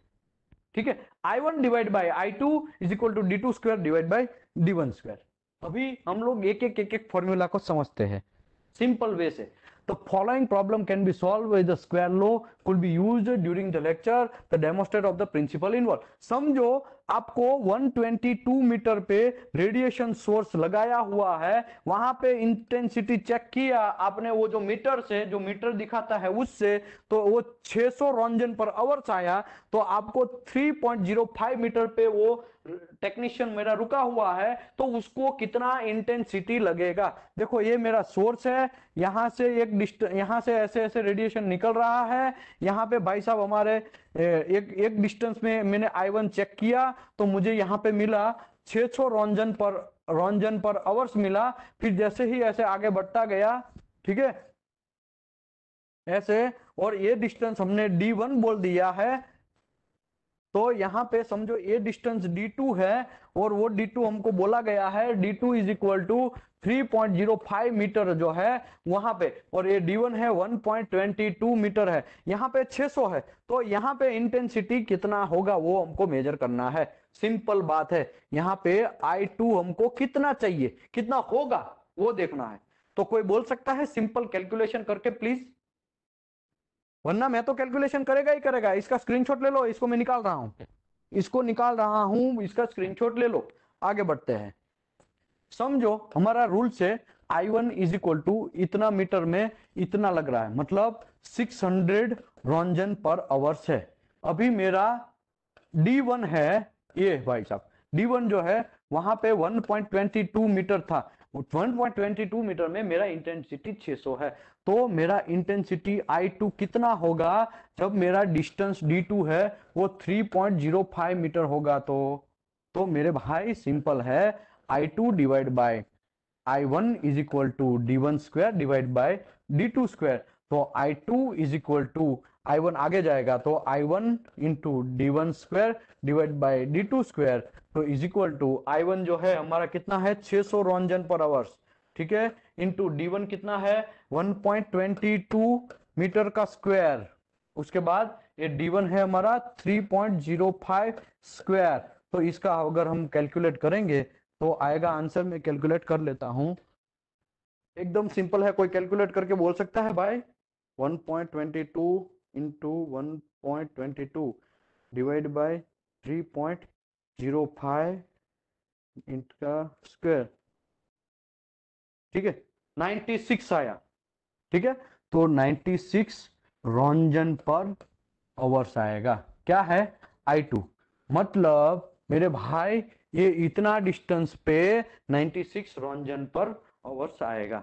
ठीक है। I1 divide by I2 is equal to D2 square divide by D1 square. अभी हम लोग एक एक फॉर्मूला को समझते हैं सिंपल वे से। The following problem can be solved with the square law could be used during the lecture to demonstrate of the principle involved। समझो आपको 122 मीटर पे रेडिएशन सोर्स लगाया हुआ है, वहां पे इंटेंसिटी चेक किया आपने, वो जो मीटर से, जो मीटर दिखाता है उससे, तो वो 600 रंजन पर आवर्स आया। तो आपको 3.05 मीटर पे वो टेक्नीशियन मेरा रुका हुआ है, तो उसको कितना इंटेंसिटी लगेगा। देखो ये मेरा सोर्स है, यहां से यहां से ऐसे ऐसे रेडिएशन निकल रहा है, यहाँ पे भाई साहब हमारे एक डिस्टेंस में मैंने I1 चेक किया तो मुझे यहाँ पे मिला 600 रंजन पर आवर्स मिला। फिर जैसे ही ऐसे आगे बढ़ता गया, ठीक है, ऐसे, और ये डिस्टेंस हमने D1 बोल दिया है, तो यहाँ पे समझो ये डिस्टेंस D2 है, और वो D2 हमको बोला गया है D2 is equal to 3.05 metre जो है वहां पे, और ये D1 है 1.22 मीटर है, यहाँ पे 600 है। तो यहाँ पे इंटेंसिटी कितना होगा वो हमको मेजर करना है। सिंपल बात है, यहाँ पे I2 हमको कितना चाहिए, कितना होगा वो देखना है। तो कोई बोल सकता है सिंपल कैलकुलेशन करके प्लीज, वरना मैं तो कैलकुलेशन करेगा ही करेगा। इसका स्क्रीनशॉट ले लो, इसको मैं निकाल रहा हूं, इसको निकाल रहा हूं, इसका स्क्रीनशॉट ले लो। आगे बढ़ते हैं। समझो हमारा रूल से I1 इज इक्वल टू इतना मीटर में इतना लग रहा है, मतलब 600 रंजन पर आवर्स है। अभी मेरा D1 है, ये भाई साहब D1 जो है वहां पे 1.22 मीटर था, 1.22 मीटर में मेरा इंटेंसिटी 600 है। तो मेरा इंटेंसिटी I2 कितना होगा जब मेरा डिस्टेंस D2 है वो 3.05 मीटर होगा। तो मेरे भाई सिंपल है, I2 divide by I1 is equal to D1 square divide by D2 square. तो I2 is equal to I1 आगे जाएगा तो I1 into D1 square divide by D2 square, तो इज इक्वल टू I1 जो है हमारा कितना है 600 रंजन पर आवर्स, ठीक है, इंटू D1 कितना है 1.22 मीटर का स्क्वायर। उसके बाद ये D1 है हमारा 3.05 स्क्वायर। तो इसका अगर हम कैलकुलेट करेंगे तो आएगा आंसर, में कैलकुलेट कर लेता हूं, एकदम सिंपल है, कोई कैलकुलेट करके बोल सकता है भाई 1.22 इंटू 1.22 डिवाइड बाय 3.05 इनका स्क्वायर, ठीक है, 96 आया, ठीक है। तो 96 रंजन पर आवर्स आएगा, क्या है I2। मतलब मेरे भाई ये इतना डिस्टेंस पे 96 रंजन पर आवर्स आएगा।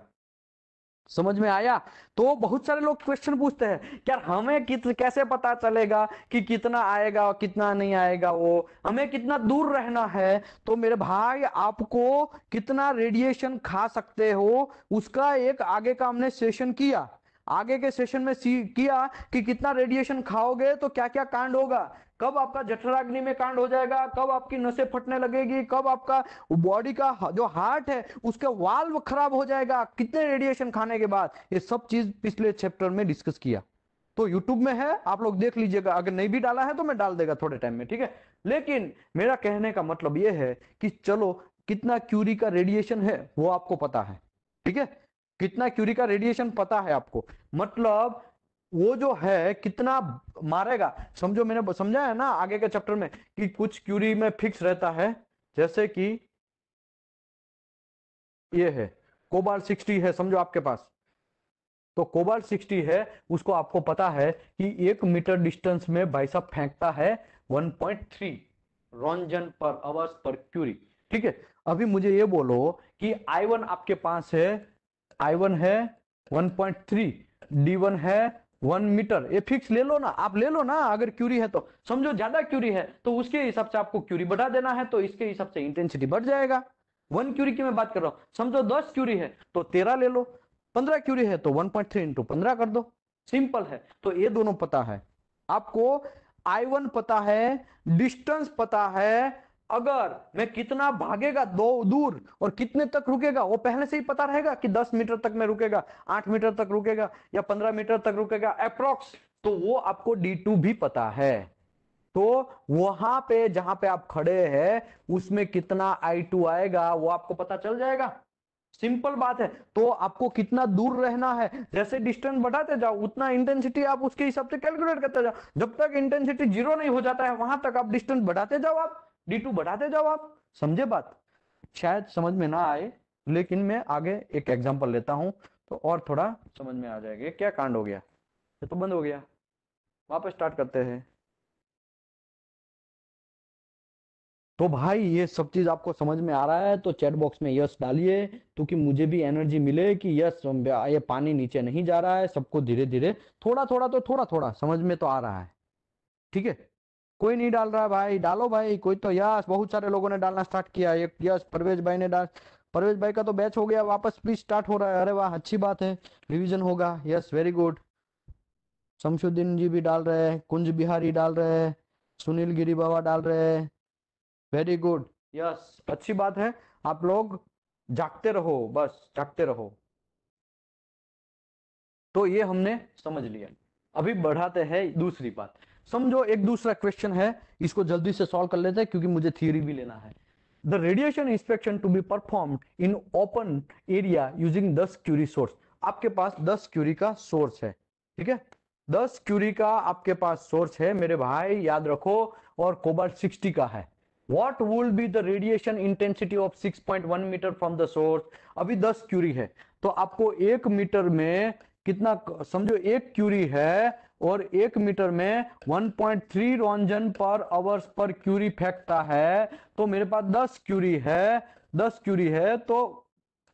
समझ में आया? तो बहुत सारे लोग क्वेश्चन पूछते हैं यार हमें कैसे पता चलेगा कि कितना आएगा और कितना नहीं आएगा, वो हमें कितना दूर रहना है। तो मेरे भाई आपको कितना रेडिएशन खा सकते हो उसका एक आगे का हमने सेशन किया। आगे के सेशन में किया कि कितना रेडिएशन खाओगे तो क्या क्या कांड होगा, कब आपका जठराग्नि में कांड हो जाएगा, कब आपकी नसें फटने लगेगी, कब आपका बॉडी का जो हार्ट है उसका वाल्व खराब हो जाएगा कितने रेडिएशन खाने के बाद। ये सब चीज पिछले चैप्टर में डिस्कस किया। तो YouTube में है, आप लोग देख लीजिएगा, अगर नहीं भी डाला है तो मैं डाल देगा थोड़े टाइम में, ठीक है। लेकिन मेरा कहने का मतलब यह है कि चलो कितना क्यूरी का रेडिएशन है वो आपको पता है, ठीक है। कितना क्यूरी का रेडिएशन पता है आपको, मतलब वो जो है कितना मारेगा। समझो मैंने समझाया ना आगे के चैप्टर में कि कुछ क्यूरी में फिक्स रहता है, जैसे कि ये है कोबाल्ट 60 है समझो आपके पास, तो कोबाल्ट 60 है, उसको आपको पता है कि 1 मीटर डिस्टेंस में भाई साहब फेंकता है 1.3 रॉन्जन पर आवर्स पर क्यूरी, ठीक है। अभी मुझे ये बोलो कि I1 आपके पास है, I1 है 1.3, D1 है 1 मीटर, ये फिक्स ले लो ना, आप ले लो ना। अगर क्यूरी है तो समझो ज्यादा क्यूरी है तो उसके हिसाब से आपको क्यूरी बढ़ा देना है, तो इसके हिसाब से इंटेंसिटी बढ़ जाएगा। 1 क्यूरी की मैं बात कर रहा हूं, समझो 10 क्यूरी है तो 13 ले लो, 15 क्यूरी है तो 1.3 इंटू 15 कर दो, सिंपल है। तो ये दोनों पता है आपको, I1 पता है, डिस्टेंस पता है, अगर मैं कितना भागेगा दो दूर और कितने तक रुकेगा वो पहले से ही पता रहेगा कि 10 मीटर तक में रुकेगा, 8 मीटर तक रुकेगा या 15 मीटर तक रुकेगा अप्रोक्स, तो वो आपको D2 भी पता है। तो वहां पे जहां पे आप खड़े हैं उसमें कितना I2 आएगा वो आपको पता चल जाएगा, सिंपल बात है। तो आपको कितना दूर रहना है, जैसे डिस्टेंस बढ़ाते जाओ उतना इंटेंसिटी आप उसके हिसाब से कैलकुलेट करते जाओ, जब तक इंटेंसिटी 0 नहीं हो जाता है वहां तक आप डिस्टेंस बढ़ाते जाओ, आप D2 बढ़ाते जाओ। आप समझे बात? शायद समझ में ना आए, लेकिन मैं आगे एक एग्जांपल लेता हूं तो और थोड़ा समझ में आ जाएगा। क्या कांड हो गया, ये तो बंद हो गया, वापस स्टार्ट करते हैं। तो भाई ये सब चीज आपको समझ में आ रहा है तो चैट बॉक्स में यस डालिए, क्योंकि मुझे भी एनर्जी मिले कि यस ये पानी नीचे नहीं जा रहा है, सबको धीरे धीरे थोड़ा थोड़ा तो थोड़ा थोड़ा समझ में तो आ रहा है, ठीक है। कोई नहीं डाल रहा है भाई, डालो भाई कोई तो। यस, बहुत सारे लोगों ने डालना स्टार्ट किया। एक यस परवेज भाई ने डाल, परवेज भाई का तो बैच हो गया वापस प्लीज स्टार्ट हो रहा है, अरे वाह अच्छी बात है, रिवीजन होगा, यस वेरी गुड। शमशुद्दीन जी भी डाल रहे हैं, कुंज बिहारी डाल रहे हैं, सुनील गिरी बाबा डाल रहे हैं, वेरी गुड, यस अच्छी बात है। आप लोग जागते रहो, बस जागते रहो। तो ये हमने समझ लिया, अभी बढ़ाते हैं दूसरी बात। समझो एक दूसरा क्वेश्चन है, इसको जल्दी से सॉल्व कर लेते हैं क्योंकि मुझे थियरी भी लेना है। The radiation inspection to be performed in open area using 10 curie source. आपके पास 10 क्यूरी का सोर्स है, ठीक है, 10 क्यूरी का आपके पास सोर्स है मेरे भाई, याद रखो, और कोबाल्ट 60 का है। What will be the radiation intensity of 6.1 metre from the source? अभी 10 क्यूरी है तो आपको 1 मीटर में कितना, समझो 1 क्यूरी है और 1 मीटर में 1.3 रॉन्जन पर आवर्स पर क्यूरी फेंकता है, तो मेरे पास 10 क्यूरी है, 10 क्यूरी है तो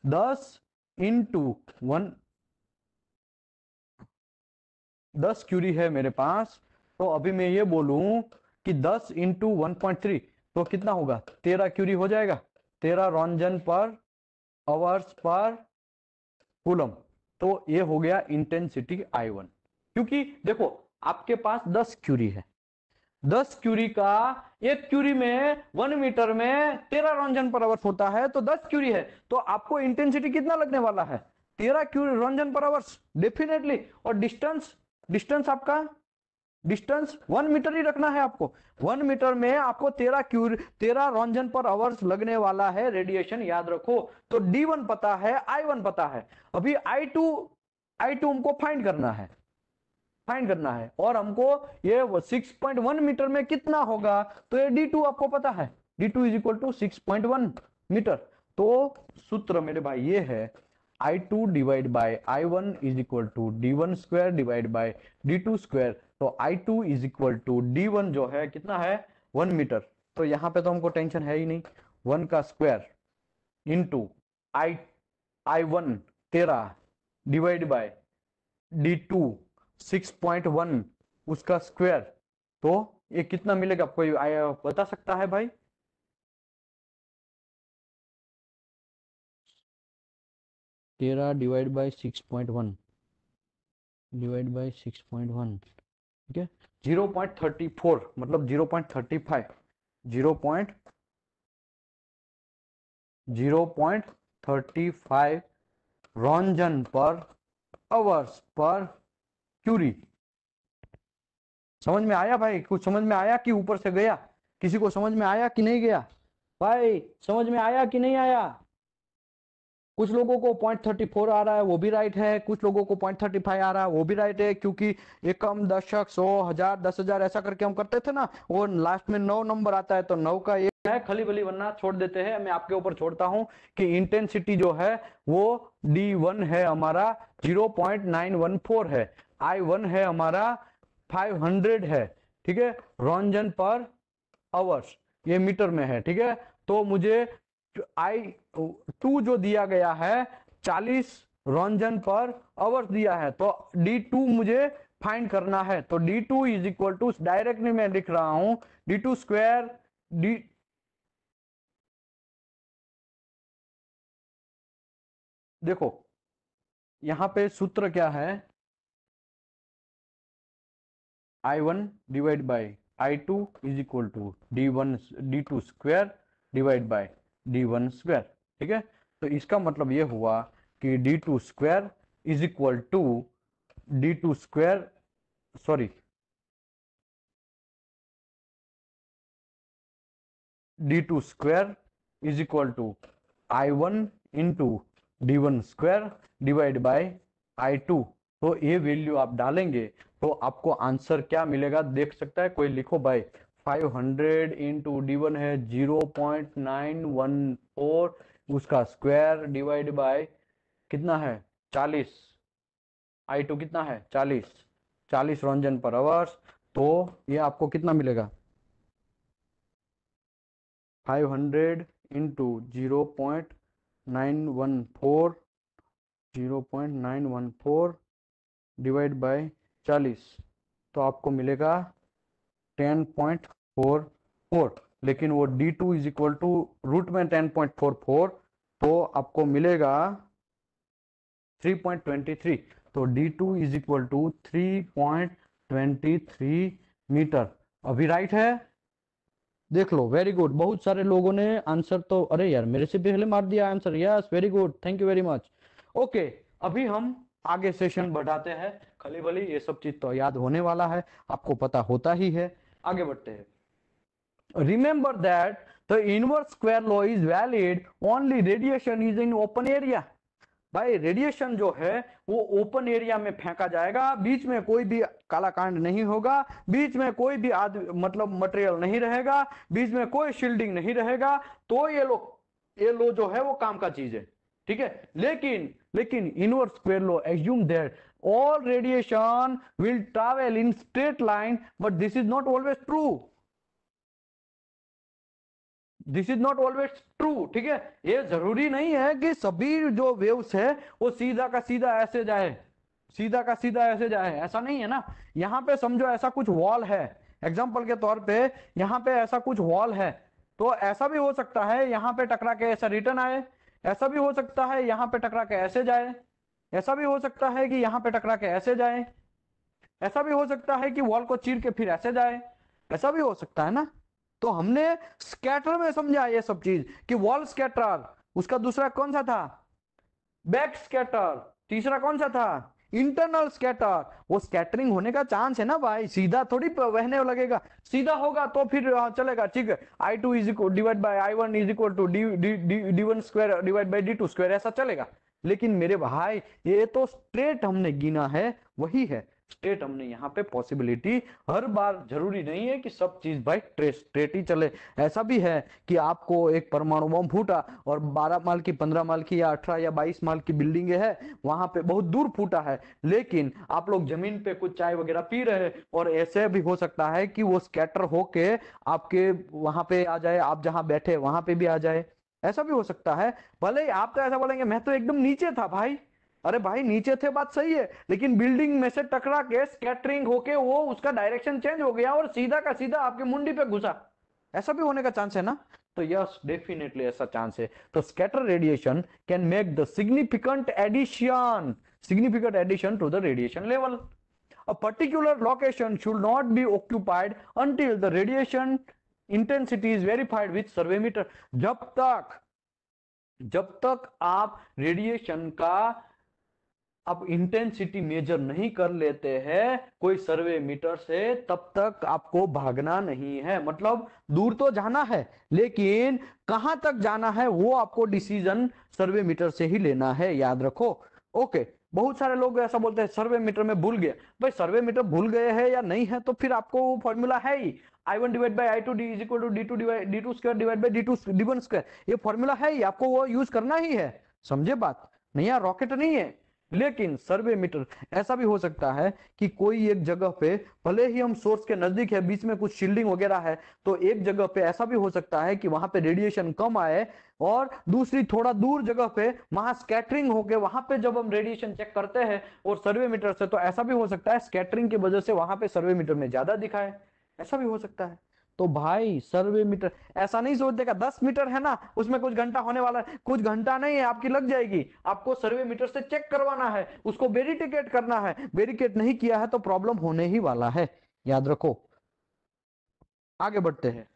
10 इंटू 1, 10 क्यूरी है मेरे पास। तो अभी मैं ये बोलूं कि 10 इंटू 1.3 तो कितना होगा, 13 क्यूरी हो जाएगा, 13 रॉन्जन पर आवर्स पर कूलम। तो ये हो गया इंटेंसिटी I1। क्योंकि देखो आपके पास 10 क्यूरी है, 10 क्यूरी का 1 क्यूरी में 1 मीटर में 13 रॉन्जन पर आवर्स होता है, तो 10 क्यूरी है तो आपको इंटेंसिटी कितना लगने वाला है, 13 क्यूरी रॉन्जन पर आवर्स डेफिनेटली। और डिस्टेंस, डिस्टेंस आपका डिस्टेंस 1 मीटर ही रखना है आपको, 1 मीटर में आपको 13 रॉन्जन पर आवर्स लगने वाला है रेडिएशन, याद रखो। तो D1 पता है, I1 पता है, अभी I2 हमको फाइंड करना है, फाइंड करना है, और हमको ये 6.1 मीटर में कितना होगा, तो ये D2 आपको पता है, D2 is equal to 6.1 metre. तो सूत्र मेरे भाई ये है, I2 divide by I1 is equal to D1 square divide by D2 square. तो I2 is equal to D1 जो है कितना है 1 मीटर, तो यहां पे तो हमको टेंशन है ही नहीं, 1 का square into I1 13 divide by D2 6.1 उसका स्क्वायर, तो ये कितना मिलेगा? कोई बता सकता है भाई? 13 डिवाइड बाय 6.1 डिवाइड बाय 6.1, ठीक है, 0.34 मतलब 0.35 0.35 रॉन्जन पर आवर्स पर क्यूरी। समझ में आया भाई? कुछ समझ में आया कि ऊपर से गया? किसी को समझ में आया कि नहीं गया भाई? समझ में आया कि नहीं आया? कुछ लोगों को 0.34 आ रहा है, वो भी राइट है, कुछ लोगों को 0.35 आ रहा है, वो भी राइट है, क्योंकि एकम, दशक, 100, 1000, 10,000 ऐसा करके हम करते थे ना, वो लास्ट में 9 नंबर आता है, तो 9 का एक है खली बली, वरना छोड़ देते हैं। मैं आपके ऊपर छोड़ता हूं कि इंटेंसिटी जो है वो D1 है हमारा 0.914 है, I1 है हमारा 500 है, ठीक है, रॉन्जन पर आवर्स, ये मीटर में है, ठीक है। तो मुझे I2 जो दिया गया है 40 रॉन्जन पर आवर्स दिया है, तो D2 मुझे फाइंड करना है। तो D2 is equal to, directly मैं लिख रहा हूं, D2 स्क्वायर डी, देखो यहां पे सूत्र क्या है, I1 divide by I2 is equal to D2 square divide by D1 square, ठीक है। तो इसका मतलब ये हुआ कि D2 square is equal to D2 square, sorry, D2 square is equal to I1 into D1 square divide by I2। तो ये वैल्यू आप डालेंगे तो आपको आंसर क्या मिलेगा देख सकता है कोई? लिखो भाई, 500 इंटू D1 है 0.914 उसका स्क्वायर डिवाइड बाय कितना है 40, I2 कितना है 40 रंजन पर आवर्स, तो ये आपको कितना मिलेगा? 500 इंटू 0.914 डिवाइड बाय 40, तो आपको मिलेगा 10.44, लेकिन वो D2 is equal to root में 10.44, तो आपको मिलेगा 3.23। तो D2 is equal to 3.23 metre. अभी राइट है? देख लो, वेरी गुड। बहुत सारे लोगों ने आंसर तो, अरे यार मेरे से पहले मार दिया answer. Yes, very good, thank you very much. Okay, अभी हम आगे सेशन बढ़ाते हैं। खली भली ये सब चीज तो याद होने वाला है, आपको पता होता ही है। आगे बढ़ते हैं। Remember that the inverse square law is valid only radiation is in open area. भाई रेडिएशन जो है वो ओपन एरिया में फेंका जाएगा, बीच में कोई भी काला कांड नहीं होगा, बीच में कोई भी मतलब मटेरियल नहीं रहेगा, बीच में कोई शील्डिंग नहीं रहेगा, तो ये लो जो है वो काम का चीज है, ठीक है। लेकिन inverse square law assume that all radiation will travel in straight line, but this is not always true. This is not always true, ठीक है। ये जरूरी नहीं है कि सभी जो वेव्स है वो सीधा का सीधा ऐसे जाए, सीधा का सीधा ऐसे जाए, ऐसा नहीं है ना। यहां पे समझो ऐसा कुछ वॉल है, एग्जांपल के तौर पे यहां पे ऐसा कुछ वॉल है, तो ऐसा भी हो सकता है यहां पे टकरा के ऐसा रिटर्न आए, ऐसा भी हो सकता है यहां पे टकरा के ऐसे जाए, ऐसा भी हो सकता है कि यहां पे टकरा के ऐसे जाए, ऐसा भी हो सकता है कि वॉल को चीर के फिर ऐसे जाए, ऐसा भी हो सकता है ना। तो हमने स्कैटर में समझा ये सब चीज कि वॉल स्कैटर, उसका दूसरा कौन सा था? Back scatter. तीसरा कौन सा था? Internal scatter. वो स्कैटरिंग होने का चांस है ना भाई, सीधा थोड़ी बहने लगेगा। सीधा होगा तो फिर चलेगा, ठीक है। I2 is equal divide by I1 is equal to D1 square divide by D2 square, ऐसा चलेगा। लेकिन मेरे भाई ये तो स्ट्रेट हमने गिना है, वही है स्ट्रेट हमने यहाँ पे पॉसिबिलिटी। हर बार जरूरी नहीं है कि सब चीज भाई स्ट्रेट ही चले। ऐसा भी है कि आपको एक परमाणु बम फूटा और 12 माल की, 15 माल की या 18 या 22 माल की बिल्डिंग है, वहां पे बहुत दूर फूटा है, लेकिन आप लोग जमीन पे कुछ चाय वगैरह पी रहे हैं, और ऐसे भी हो सकता है कि वो स्कैटर होके आपके वहां पे आ जाए, आप जहां बैठे वहां पे भी आ जाए, ऐसा भी हो सकता है। भले ही आप तो ऐसा बोलेंगे मैं तो एकदम नीचे था भाई, अरे भाई नीचे थे, बात सही है, लेकिन बिल्डिंग में से टकरा के स्कैटरिंग होके वो उसका डायरेक्शन चेंज हो गया और सीधा का सीधा आपके मुंडी पे घुसा, ऐसा भी होने का चांस है ना? तो यस, डेफिनेटली ऐसा चांस है। तो scatter radiation can make the significant addition to the radiation level. A particular location should not be occupied until the radiation intensity is verified with survey meter। जब तक आप रेडिएशन का आप इंटेंसिटी मेजर नहीं कर लेते हैं कोई सर्वे मीटर से, तब तक आपको भागना नहीं है। मतलब दूर तो जाना है, लेकिन कहां तक जाना है वो आपको डिसीजन सर्वे मीटर से ही लेना है, याद रखो। ओके, बहुत सारे लोग ऐसा बोलते हैं सर्वे मीटर में भूल गए। भाई सर्वे मीटर भूल गए हैं या नहीं है, तो फिर आपको वो फॉर्मूला है ही, I1 divide by I2 D is equal to D2 square divide by D1 square, ये फॉर्मूला है ही, आपको वो यूज करना ही है। समझे बात? नहीं यार, रॉकेट नहीं है। लेकिन सर्वे मीटर ऐसा भी हो सकता है कि कोई एक जगह पे, भले ही हम सोर्स के नजदीक है, बीच में कुछ शील्डिंग वगैरह है, तो एक जगह पे ऐसा भी हो सकता है कि वहां पे रेडिएशन कम आए, और दूसरी थोड़ा दूर जगह पे वहां स्कैटरिंग होके, वहां पे जब हम रेडिएशन चेक करते हैं और सर्वे मीटर से, तो ऐसा भी हो सकता है स्कैटरिंग की वजह से वहां पे सर्वे मीटर में ज्यादा दिखाए, ऐसा भी हो सकता है। तो भाई सर्वे मीटर ऐसा नहीं सोच देगा 10 मीटर है ना उसमें कुछ घंटा होने वाला है, कुछ घंटा नहीं है, आपकी लग जाएगी। आपको सर्वे मीटर से चेक करवाना है, उसको वेरिफिकेट करना है, वेरिफिकेट नहीं किया है तो प्रॉब्लम होने ही वाला है, याद रखो। आगे बढ़ते हैं,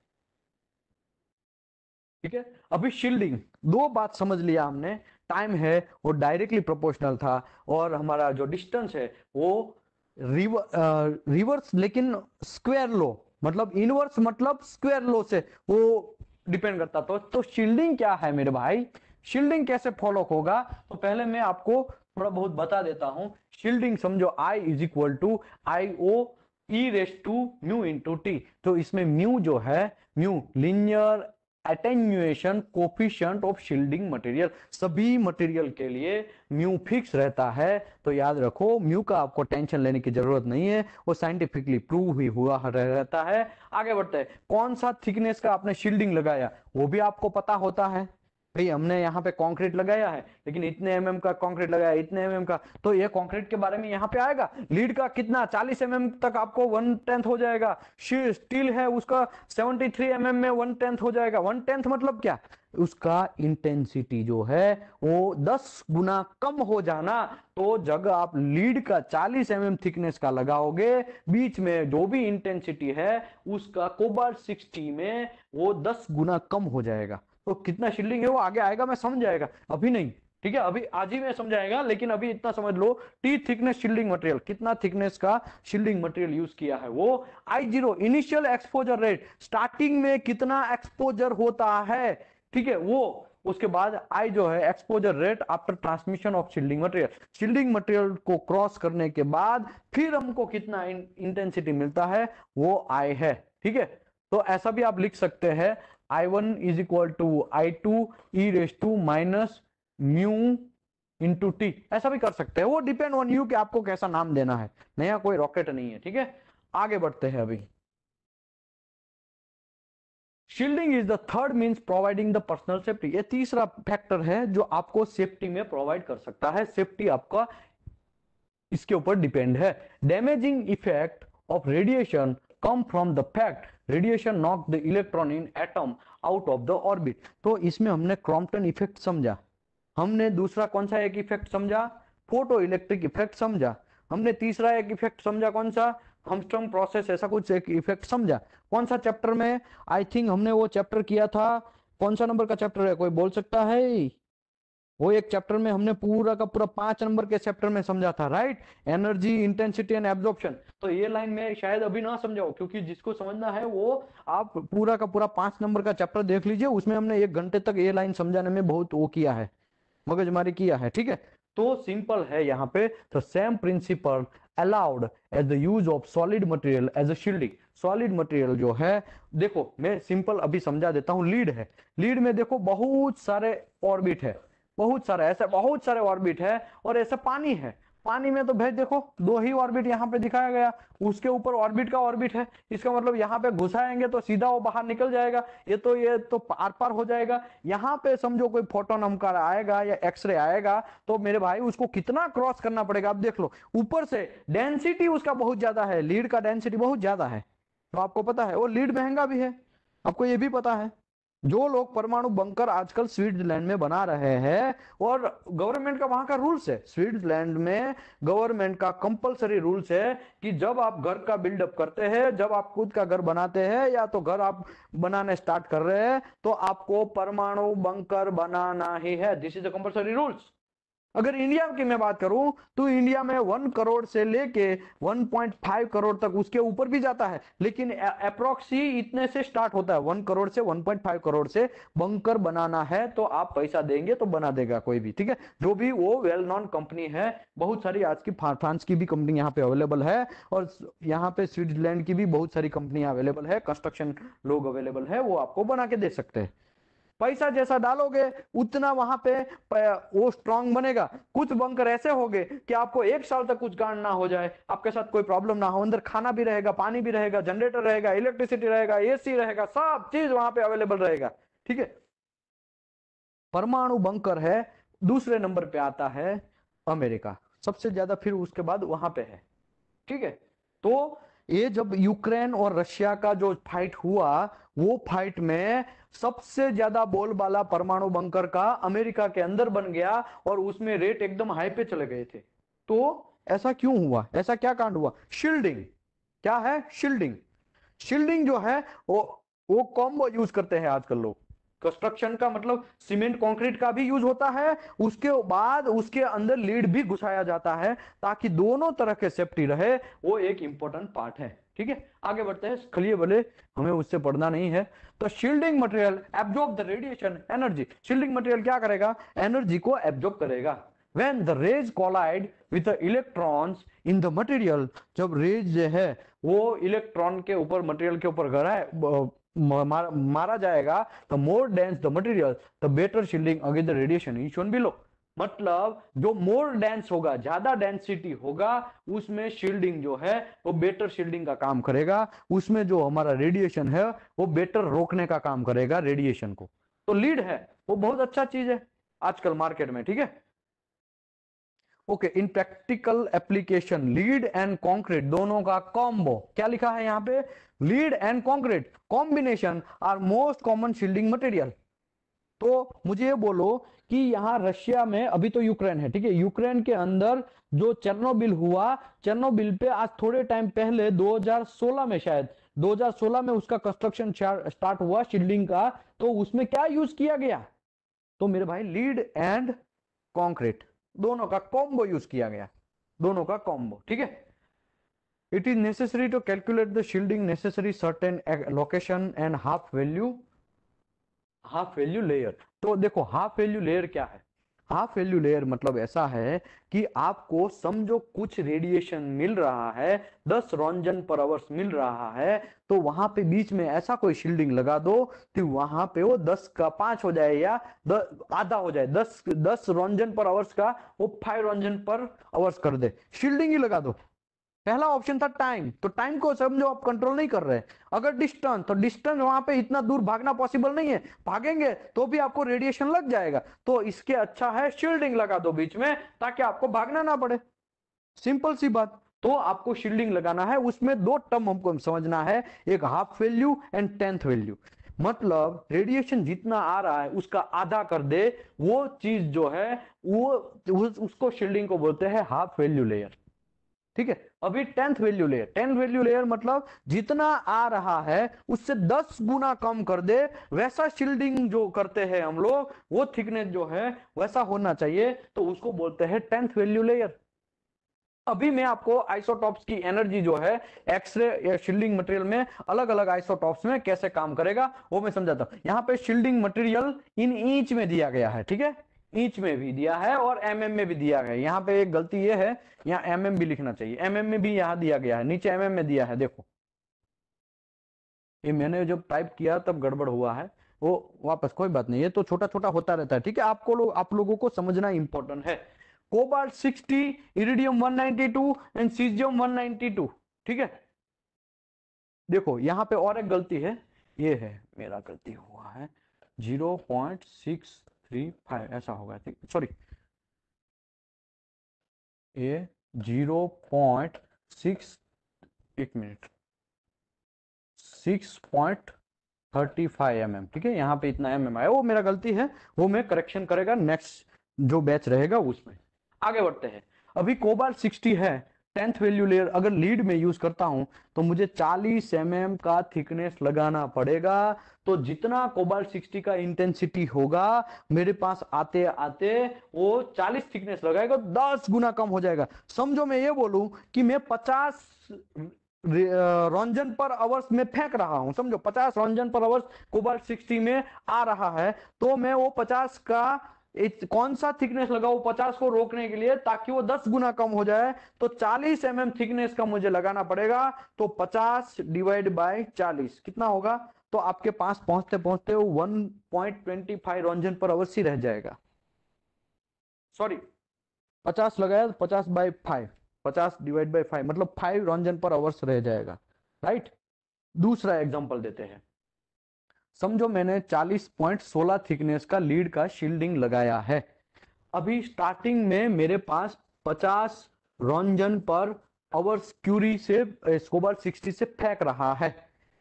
ठीक है। अभी शील्डिंग, दो बात समझ लिया हमने, टाइम है वो डायरेक्टली प्रोपोर्शनल था, और हमारा जो डिस्टेंस है वो रिवर्स लेकिन स्क्वायर लो, मतलब इनवर्स मतलब स्क्वायर लो से वो डिपेंड करता। तो शील्डिंग क्या है मेरे भाई, शील्डिंग कैसे फॉलो होगा, तो पहले मैं आपको थोड़ा बहुत बता देता हूं। शील्डिंग समझो I is equal to IO e raise to mu into t. तो इसमें म्यू जो है, mu linear attenuation coefficient of shielding material, सभी मटेरियल के लिए म्यू फिक्स रहता है। तो याद रखो, म्यू का आपको टेंशन लेने की जरूरत नहीं है, वो साइंटिफिकली प्रूव भी हुआ रहता है। आगे बढ़ते हैं, कौन सा थिकनेस का आपने शील्डिंग लगाया वो भी आपको पता होता है। भाई हमने यहाँ पे कंक्रीट लगाया है, लेकिन इतने एमएम का कंक्रीट लगाया, इतने एमएम का, तो ये कंक्रीट के बारे में यहाँ पे आएगा। लीड का कितना 40 एमएम तक आपको 1/10 हो जाएगा, स्टील है उसका 73 एमएम में 1/10 हो जाएगा। 1/10 मतलब क्या, उसका इंटेंसिटी जो है वो 10 गुना कम हो जाना। तो जब आप लीड का 40 एमएम थिकनेस का लगाओगे, बीच में जो भी इंटेंसिटी है उसका कोबाल्ट 60 में वो 10 गुना कम हो जाएगा। तो कितना शील्डिंग है वो आगे आएगा, मैं समझ जाएगा, अभी नहीं, ठीक है, अभी आज ही मैं समझाएगा, लेकिन अभी इतना समझ लो, टी थिकनेस शील्डिंग मटेरियल, कितना थिकनेस का शील्डिंग मटेरियल यूज किया है वो। I0 initial exposure rate, starting में कितना एक्सपोजर होता है, ठीक है वो। उसके बाद I जो है exposure rate after transmission of shielding material, shielding material को क्रॉस करने के बाद फिर हमको कितना इंटेंसिटी मिलता है वो I है, ठीक है। तो ऐसा भी आप लिख सकते हैं, I1 is equal to I2 e raise to minus mu into t, ऐसा भी कर सकते हैं। वो डिपेंड ऑन यू कि आपको कैसा नाम देना है, नया कोई रॉकेट नहीं है, ठीक है। आगे बढ़ते हैं अभी, shielding is the third means providing the personal safety, ये तीसरा फैक्टर है जो आपको सेफ्टी में प्रोवाइड कर सकता है। सेफ्टी आपका इसके ऊपर डिपेंड है। Damaging effect of radiation come from the fact radiation knock the electron in atom out of the orbit. तो इसमें हमने क्रॉम्पटन इफेक्ट समझा, हमने दूसरा कौन सा एक इफेक्ट समझा, फोटो इलेक्ट्रिक इफेक्ट समझा, हमने तीसरा एक इफेक्ट समझा कौन सा, हमस्ट्रम प्रोसेस, ऐसा कुछ एक इफेक्ट समझा। कौन सा चैप्टर में, आई थिंक हमने वो चैप्टर किया था, कौन सा नंबर का चैप्टर है, कोई बोल सकता है? वो एक चैप्टर में हमने पूरा का पूरा 5 नंबर के चैप्टर में समझा था, right, energy intensity and absorption. तो ये लाइन में शायद अभी ना समझाओ, क्योंकि जिसको समझना है वो आप पूरा का पूरा 5 नंबर का चैप्टर देख लीजिए, उसमें हमने 1 घंटे तक ये लाइन समझाने में बहुत वो किया है, मगजमारी किया है, ठीक है। तो सिंपल है यहाँ पे, तो same principle allowed as the use of solid material as a shielding. Solid material जो है, देखो मैं सिंपल अभी समझा देता हूँ। लीड है, लीड में देखो बहुत सारे ऑर्बिट है, बहुत सारे ऐसे बहुत सारे ऑर्बिट है, और ऐसा पानी है, पानी में तो भाई देखो दो ही ऑर्बिट यहाँ पे दिखाया गया, उसके ऊपर ऑर्बिट का ऑर्बिट है, इसका मतलब यहाँ पे घुसाएंगे तो सीधा वो बाहर निकल जाएगा, ये तो आर पार हो जाएगा। यहाँ पे समझो कोई फोटोन हमका आएगा या एक्सरे आएगा तो मेरे भाई उसको कितना क्रॉस करना पड़ेगा। आप देख लो ऊपर से डेंसिटी उसका बहुत ज्यादा है, लीड का डेंसिटी बहुत ज्यादा है, तो आपको पता है, और लीड महंगा भी है, आपको ये भी पता है। जो लोग परमाणु बंकर आजकल स्विट्जरलैंड में बना रहे हैं, और गवर्नमेंट का वहां का रूल्स है, स्विट्जरलैंड में गवर्नमेंट का कंपलसरी रूल्स है कि जब आप घर का बिल्डअप करते हैं, जब आप खुद का घर बनाते हैं या तो घर आप बनाने स्टार्ट कर रहे हैं, तो आपको परमाणु बंकर बनाना ही है। This is the compulsory rules. अगर इंडिया की मैं बात करूं तो इंडिया में 1 करोड़ से लेके 1.5 करोड़ तक, उसके ऊपर भी जाता है, लेकिन अप्रोक्सी इतने से स्टार्ट होता है, 1 करोड़ से 1.5 करोड़ से बंकर बनाना है तो आप पैसा देंगे तो बना देगा कोई भी, ठीक है, जो भी वो वेल नॉन कंपनी है। बहुत सारी आज की फ्रांस की भी कंपनी यहाँ पे अवेलेबल है, और यहाँ पे स्विट्जरलैंड की भी बहुत सारी कंपनियां अवेलेबल है, कंस्ट्रक्शन लोग अवेलेबल है, वो आपको बना के दे सकते हैं। पैसा जैसा डालोगे उतना वहां पे वो स्ट्रांग बनेगा। कुछ बंकर ऐसे होंगे कि आपको 1 साल तक कुछ कांड ना हो जाए, आपके साथ कोई प्रॉब्लम ना हो, अंदर खाना भी रहेगा, पानी भी रहेगा, जनरेटर रहेगा, इलेक्ट्रिसिटी रहेगा, एसी रहेगा, सब चीज वहां पे अवेलेबल रहेगा, ठीक है। परमाणु बंकर है। दूसरे नंबर पे आता है अमेरिका, सबसे ज्यादा फिर उसके बाद वहां पे है, ठीक है। तो ये जब यूक्रेन और रशिया का जो फाइट हुआ, वो फाइट में सबसे ज्यादा बोलबाला परमाणु बंकर का अमेरिका के अंदर बन गया, और उसमें रेट एकदम हाई पे चले गए थे। तो ऐसा क्यों हुआ, ऐसा क्या कांड हुआ? शील्डिंग। क्या है? शील्डिंग। शील्डिंग जो है वो कॉम्बो यूज करते हैं आजकल लोग। कंस्ट्रक्शन का मतलब सीमेंट कंक्रीट का भी यूज होता है, उसके बाद उसके अंदर लीड भी घुसाया जाता है ताकि दोनों तरह के सेफ्टी रहे, वो एक इंपॉर्टेंट पार्ट है, ठीक है। आगे बढ़ते हैं, खलिए भले हमें उससे पढ़ना नहीं है। तो shielding material absorb the radiation energy. Shielding material क्या करेगा? एनर्जी को एब्जॉर्ब करेगा। when the rays collide with the electrons in the material, जब रेज जो है वो इलेक्ट्रॉन के ऊपर, मटेरियल के ऊपर मारा जाएगा, the more dense the material the better shielding against the radiation is shown below। मतलब जो मोर डेंस होगा, ज्यादा डेंसिटी होगा, उसमें शील्डिंग जो है वो बेटर शील्डिंग का काम करेगा, उसमें जो हमारा रेडिएशन है वो बेटर रोकने का काम करेगा रेडिएशन को। तो लीड है वो बहुत अच्छा चीज है आजकल मार्केट में, ठीक है। Okay, in practical application lead and concrete दोनों का कॉम्बो, क्या लिखा है यहाँ पे? Lead and concrete combination are most common shielding material. तो मुझे ये बोलो कि यहाँ रशिया में, अभी तो यूक्रेन है, ठीक है, यूक्रेन के अंदर जो चेर्नोबिल हुआ, चेर्नोबिल पे आज थोड़े टाइम पहले 2016 में, शायद 2016 में उसका कंस्ट्रक्शन स्टार्ट हुआ शील्डिंग का। तो उसमें क्या यूज किया गया? तो मेरे भाई लीड एंड कंक्रीट दोनों का कॉम्बो यूज किया गया, दोनों का कॉम्बो, ठीक है। It is necessary to calculate the shielding necessary certain location and half value layer. तो देखो हाफ वैल्यू लेयर क्या है? हाफ वैल्यू लेयर मतलब ऐसा है कि आपको समझो कुछ रेडिएशन मिल रहा है, 10 रॉन्जन पर आवर्स मिल रहा है, तो वहां पे बीच में ऐसा कोई शील्डिंग लगा दो कि वहां पे वो 10 का 5 हो जाए या आधा हो जाए, 10 रॉन्जन पर आवर्स का वो 5 रॉन्जन पर आवर्स कर दे, शील्डिंग ही लगा दो। पहला ऑप्शन था टाइम, तो टाइम को समझो आप कंट्रोल नहीं कर रहे। अगर डिस्टेंस, तो डिस्टेंस वहां पे इतना दूर भागना पॉसिबल नहीं है, भागेंगे तो भी आपको रेडिएशन लग जाएगा, तो इसके अच्छा है शील्डिंग लगा दो बीच में ताकि आपको भागना ना पड़े, सिंपल सी बात। तो आपको शील्डिंग लगाना है, उसमें दो टर्म हमको समझना है, एक half value and 10th value. मतलब रेडिएशन जितना आ रहा है उसका आधा कर दे, वो चीज जो है वो उसको शील्डिंग को बोलते हैं हाफ वैल्यू लेयर, ठीक है। अभी 10th value layer, 10th value layer मतलब जितना आ रहा है उससे 10 गुना कम कर दे, वैसा शील्डिंग जो करते हैं हम लोग, वो थिकनेस जो है वैसा होना चाहिए, तो उसको बोलते हैं 10th वैल्यू लेयर। अभी मैं आपको आइसोटॉप्स की एनर्जी जो है एक्सरे या शील्डिंग मटेरियल में, अलग अलग आइसोटॉप्स में कैसे काम करेगा वो मैं समझाता हूं। यहाँ पे शील्डिंग मटेरियल इन इंच में दिया गया है, ठीक है, इंच में भी दिया है और एमएम में भी दिया गया है। यहाँ पे एक गलती ये है, यहाँ एमएम भी लिखना चाहिए, एमएम में भी यहाँ दिया गया है, नीचे एमएम में दिया है, देखो ये मैंने जब टाइप किया तब गड़बड़ हुआ है, वो वापस कोई बात नहीं, ये तो छोटा छोटा होता रहता है, ठीक है। आप लोगों को समझना इंपॉर्टेंट है। Cobalt 60, iridium 192 and caesium 192। ठीक है, देखो यहां पे और एक गलती है, ये है मेरा गलती हुआ है 0.635 ऐसा होगा, ठीक, सॉरी ये 0.6, एक मिनट, 6.35 mm, ठीक है, यहाँ पे इतना mm आया, वो मेरा गलती है, वो मैं करेक्शन करेगा नेक्स्ट जो बैच रहेगा उसमें। आगे बढ़ते हैं, अभी कोबाल्ट 60 है, 10th वैल्यू लेयर अगर लीड में यूज करता हूं तो मुझे 40 mm का थिकनेस लगाना पड़ेगा। तो जितना कोबाल्ट 60 का इंटेंसिटी होगा मेरे पास आते आते वो 40 थिकनेस लगाएगा, 10 गुना कम हो जाएगा। समझो मैं ये बोलूं कि मैं 50 रंजन पर आवर्स में फेंक रहा हूं, समझो 50 रंजन पर आवर्स कोबाल्ट 60 में आ रहा है, तो मैं वो 50 का कौन सा थिकनेस लगाऊं 50 को रोकने के लिए ताकि वो 10 गुना कम हो जाए, तो 40 थिकनेस का मुझे लगाना पड़ेगा। तो 50 डिवाइड बाय 40 कितना होगा, तो आपके पास पहुंचते पहुंचते वो 1.25 रंजन पर आवर्स ही रह जाएगा। सॉरी 50 लगाया तो 50 बाय 5, 50 डिवाइड बाय 5 मतलब 5 रंजन पर आवर्स रह जाएगा, राइट। दूसरा एग्जांपल देते हैं, समझो मैंने 40.16 थिकनेस का लीड का शील्डिंग लगाया है। अभी स्टार्टिंग में मेरे पास 50 रंजन पर आवर्स क्यूरी से कोबाल्ट 60 से फेंक रहा है।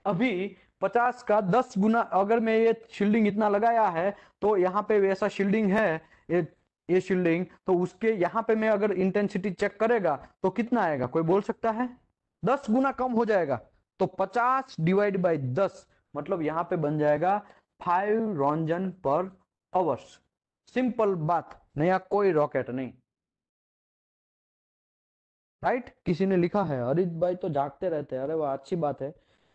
अभी 50 का 10 गुना अगर मैं ये शील्डिंग इतना लगाया है, तो यहाँ पे वैसा शील्डिंग है, ये शील्डिंग, तो उसके यहाँ पे मैं अगर इंटेंसिटी चेक करेगा तो कितना आएगा, कोई बोल सकता है, 10 गुना कम हो जाएगा। तो 50 डिवाइड बाई 10 मतलब यहाँ पे बन जाएगा 5 रंजन पर आवर्स। सिंपल बात, नया कोई रॉकेट नहीं, राइट। किसी ने लिखा है अरित भाई तो जागते रहते हैं, अरे वाह अच्छी बात है,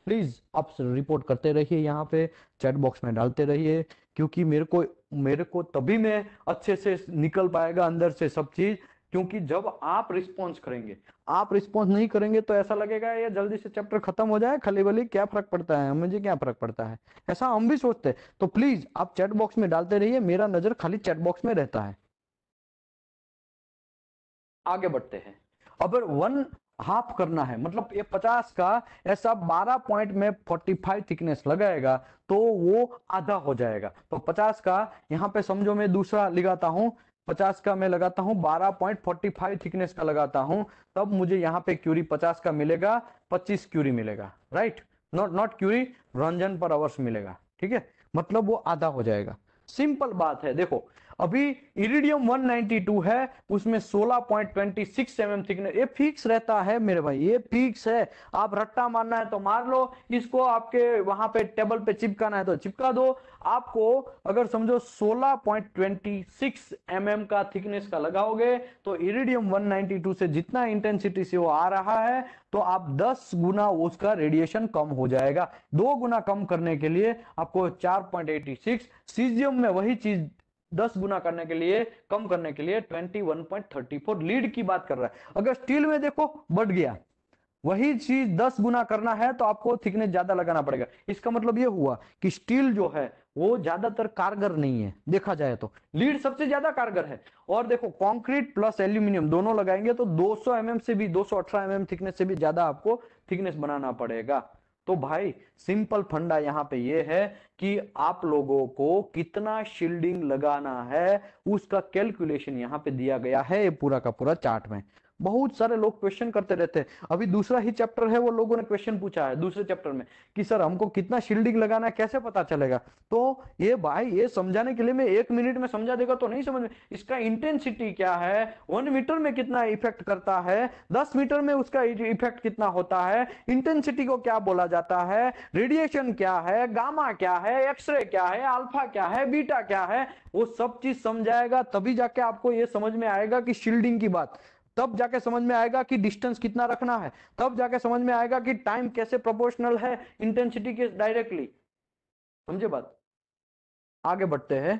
प्लीज आप रिपोर्ट करते रहिए, यहाँ पे चैट बॉक्स में डालते रहिए, क्योंकि मेरे को तभी में अच्छे से निकल पाएगा अंदर से सब चीज, क्योंकि जब आप रिस्पॉन्स करेंगे, आप रिस्पॉन्स नहीं करेंगे तो ऐसा लगेगा ये जल्दी से चैप्टर खत्म हो जाए, खली बली क्या फर्क पड़ता है, मुझे क्या फर्क पड़ता है, ऐसा हम भी सोचते हैं। तो प्लीज आप चैट बॉक्स में डालते रहिए, मेरा नजर खाली चैट बॉक्स में रहता है। आगे बढ़ते हैं, अगर 1/2 करना है मतलब ये 50 का ऐसा 12 पॉइंट में 45 थिकनेस लगाएगा तो वो आधा हो जाएगा। तो 50 का यहाँ पे समझो मैं दूसरा लगाता हूं, 50 का मैं लगाता हूं 12.45 थिकनेस का लगाता हूं, तब मुझे यहाँ पे क्यूरी 50 का मिलेगा, 25 क्यूरी मिलेगा, right, not Curie, Ranjan per hours मिलेगा, ठीक है, मतलब वो आधा हो जाएगा। सिंपल बात है, देखो अभी इरिडियम 192 है, उसमें 16.26 mm थिकनेस, ये फिक्स रहता है मेरे भाई, ये फिक्स है, आप रट्टा मारना है तो मार लो, इसको आपके वहां पे टेबल पे चिपकाना है तो चिपका दो। आपको अगर समझो 16.26 mm का थिकनेस का लगाओगे तो इरिडियम 192 से जितना इंटेंसिटी से वो आ रहा है, तो आप 10 गुना उसका रेडिएशन कम हो जाएगा। 2 गुना कम करने के लिए आपको 4.86, सीजियम में वही चीज 10 गुना करने के लिए, कम करने के लिए 21.34, लीड की बात कर रहा है। अगर स्टील में देखो बढ़ गया, वही चीज 10 गुना करना है तो आपको थिकनेस ज्यादा लगाना पड़ेगा। इसका मतलब ये हुआ कि स्टील जो है वो ज्यादातर कारगर नहीं है, देखा जाए तो लीड सबसे ज्यादा कारगर है। और देखो कंक्रीट प्लस एल्यूमिनियम दोनों लगाएंगे तो 200 mm से भी, 218 mm थिकनेस से भी ज्यादा आपको थिकनेस बनाना पड़ेगा। तो भाई सिंपल फंडा यहाँ पे ये है कि आप लोगों को कितना शील्डिंग लगाना है उसका कैलकुलेशन यहाँ पे दिया गया है, ये पूरा का पूरा चार्ट में। बहुत सारे लोग क्वेश्चन करते रहते हैं, अभी दूसरा ही चैप्टर है, वो लोगों ने क्वेश्चन पूछा है दूसरे चैप्टर में कि सर हमको कितना शील्डिंग लगाना है कैसे पता चलेगा। तो ये भाई ये समझाने के लिए मैं 1 मिनट में समझा देगा तो नहीं समझ में, इसका इंटेंसिटी क्या है, 1 मीटर में कितना इफेक्ट करता है, 10 मीटर में उसका इफेक्ट कितना होता है, इंटेंसिटी को क्या बोला जाता है, रेडिएशन क्या है, गामा क्या है, एक्सरे क्या है, अल्फा क्या है, बीटा क्या है, वो सब चीज समझाएगा, तभी जाके आपको ये समझ में आएगा कि शील्डिंग की बात, तब जाके समझ में आएगा कि डिस्टेंस कितना रखना है, तब जाके समझ में आएगा कि टाइम कैसे प्रोपोर्शनल है इंटेंसिटी के डायरेक्टली। समझे बात। आगे बढ़ते हैं,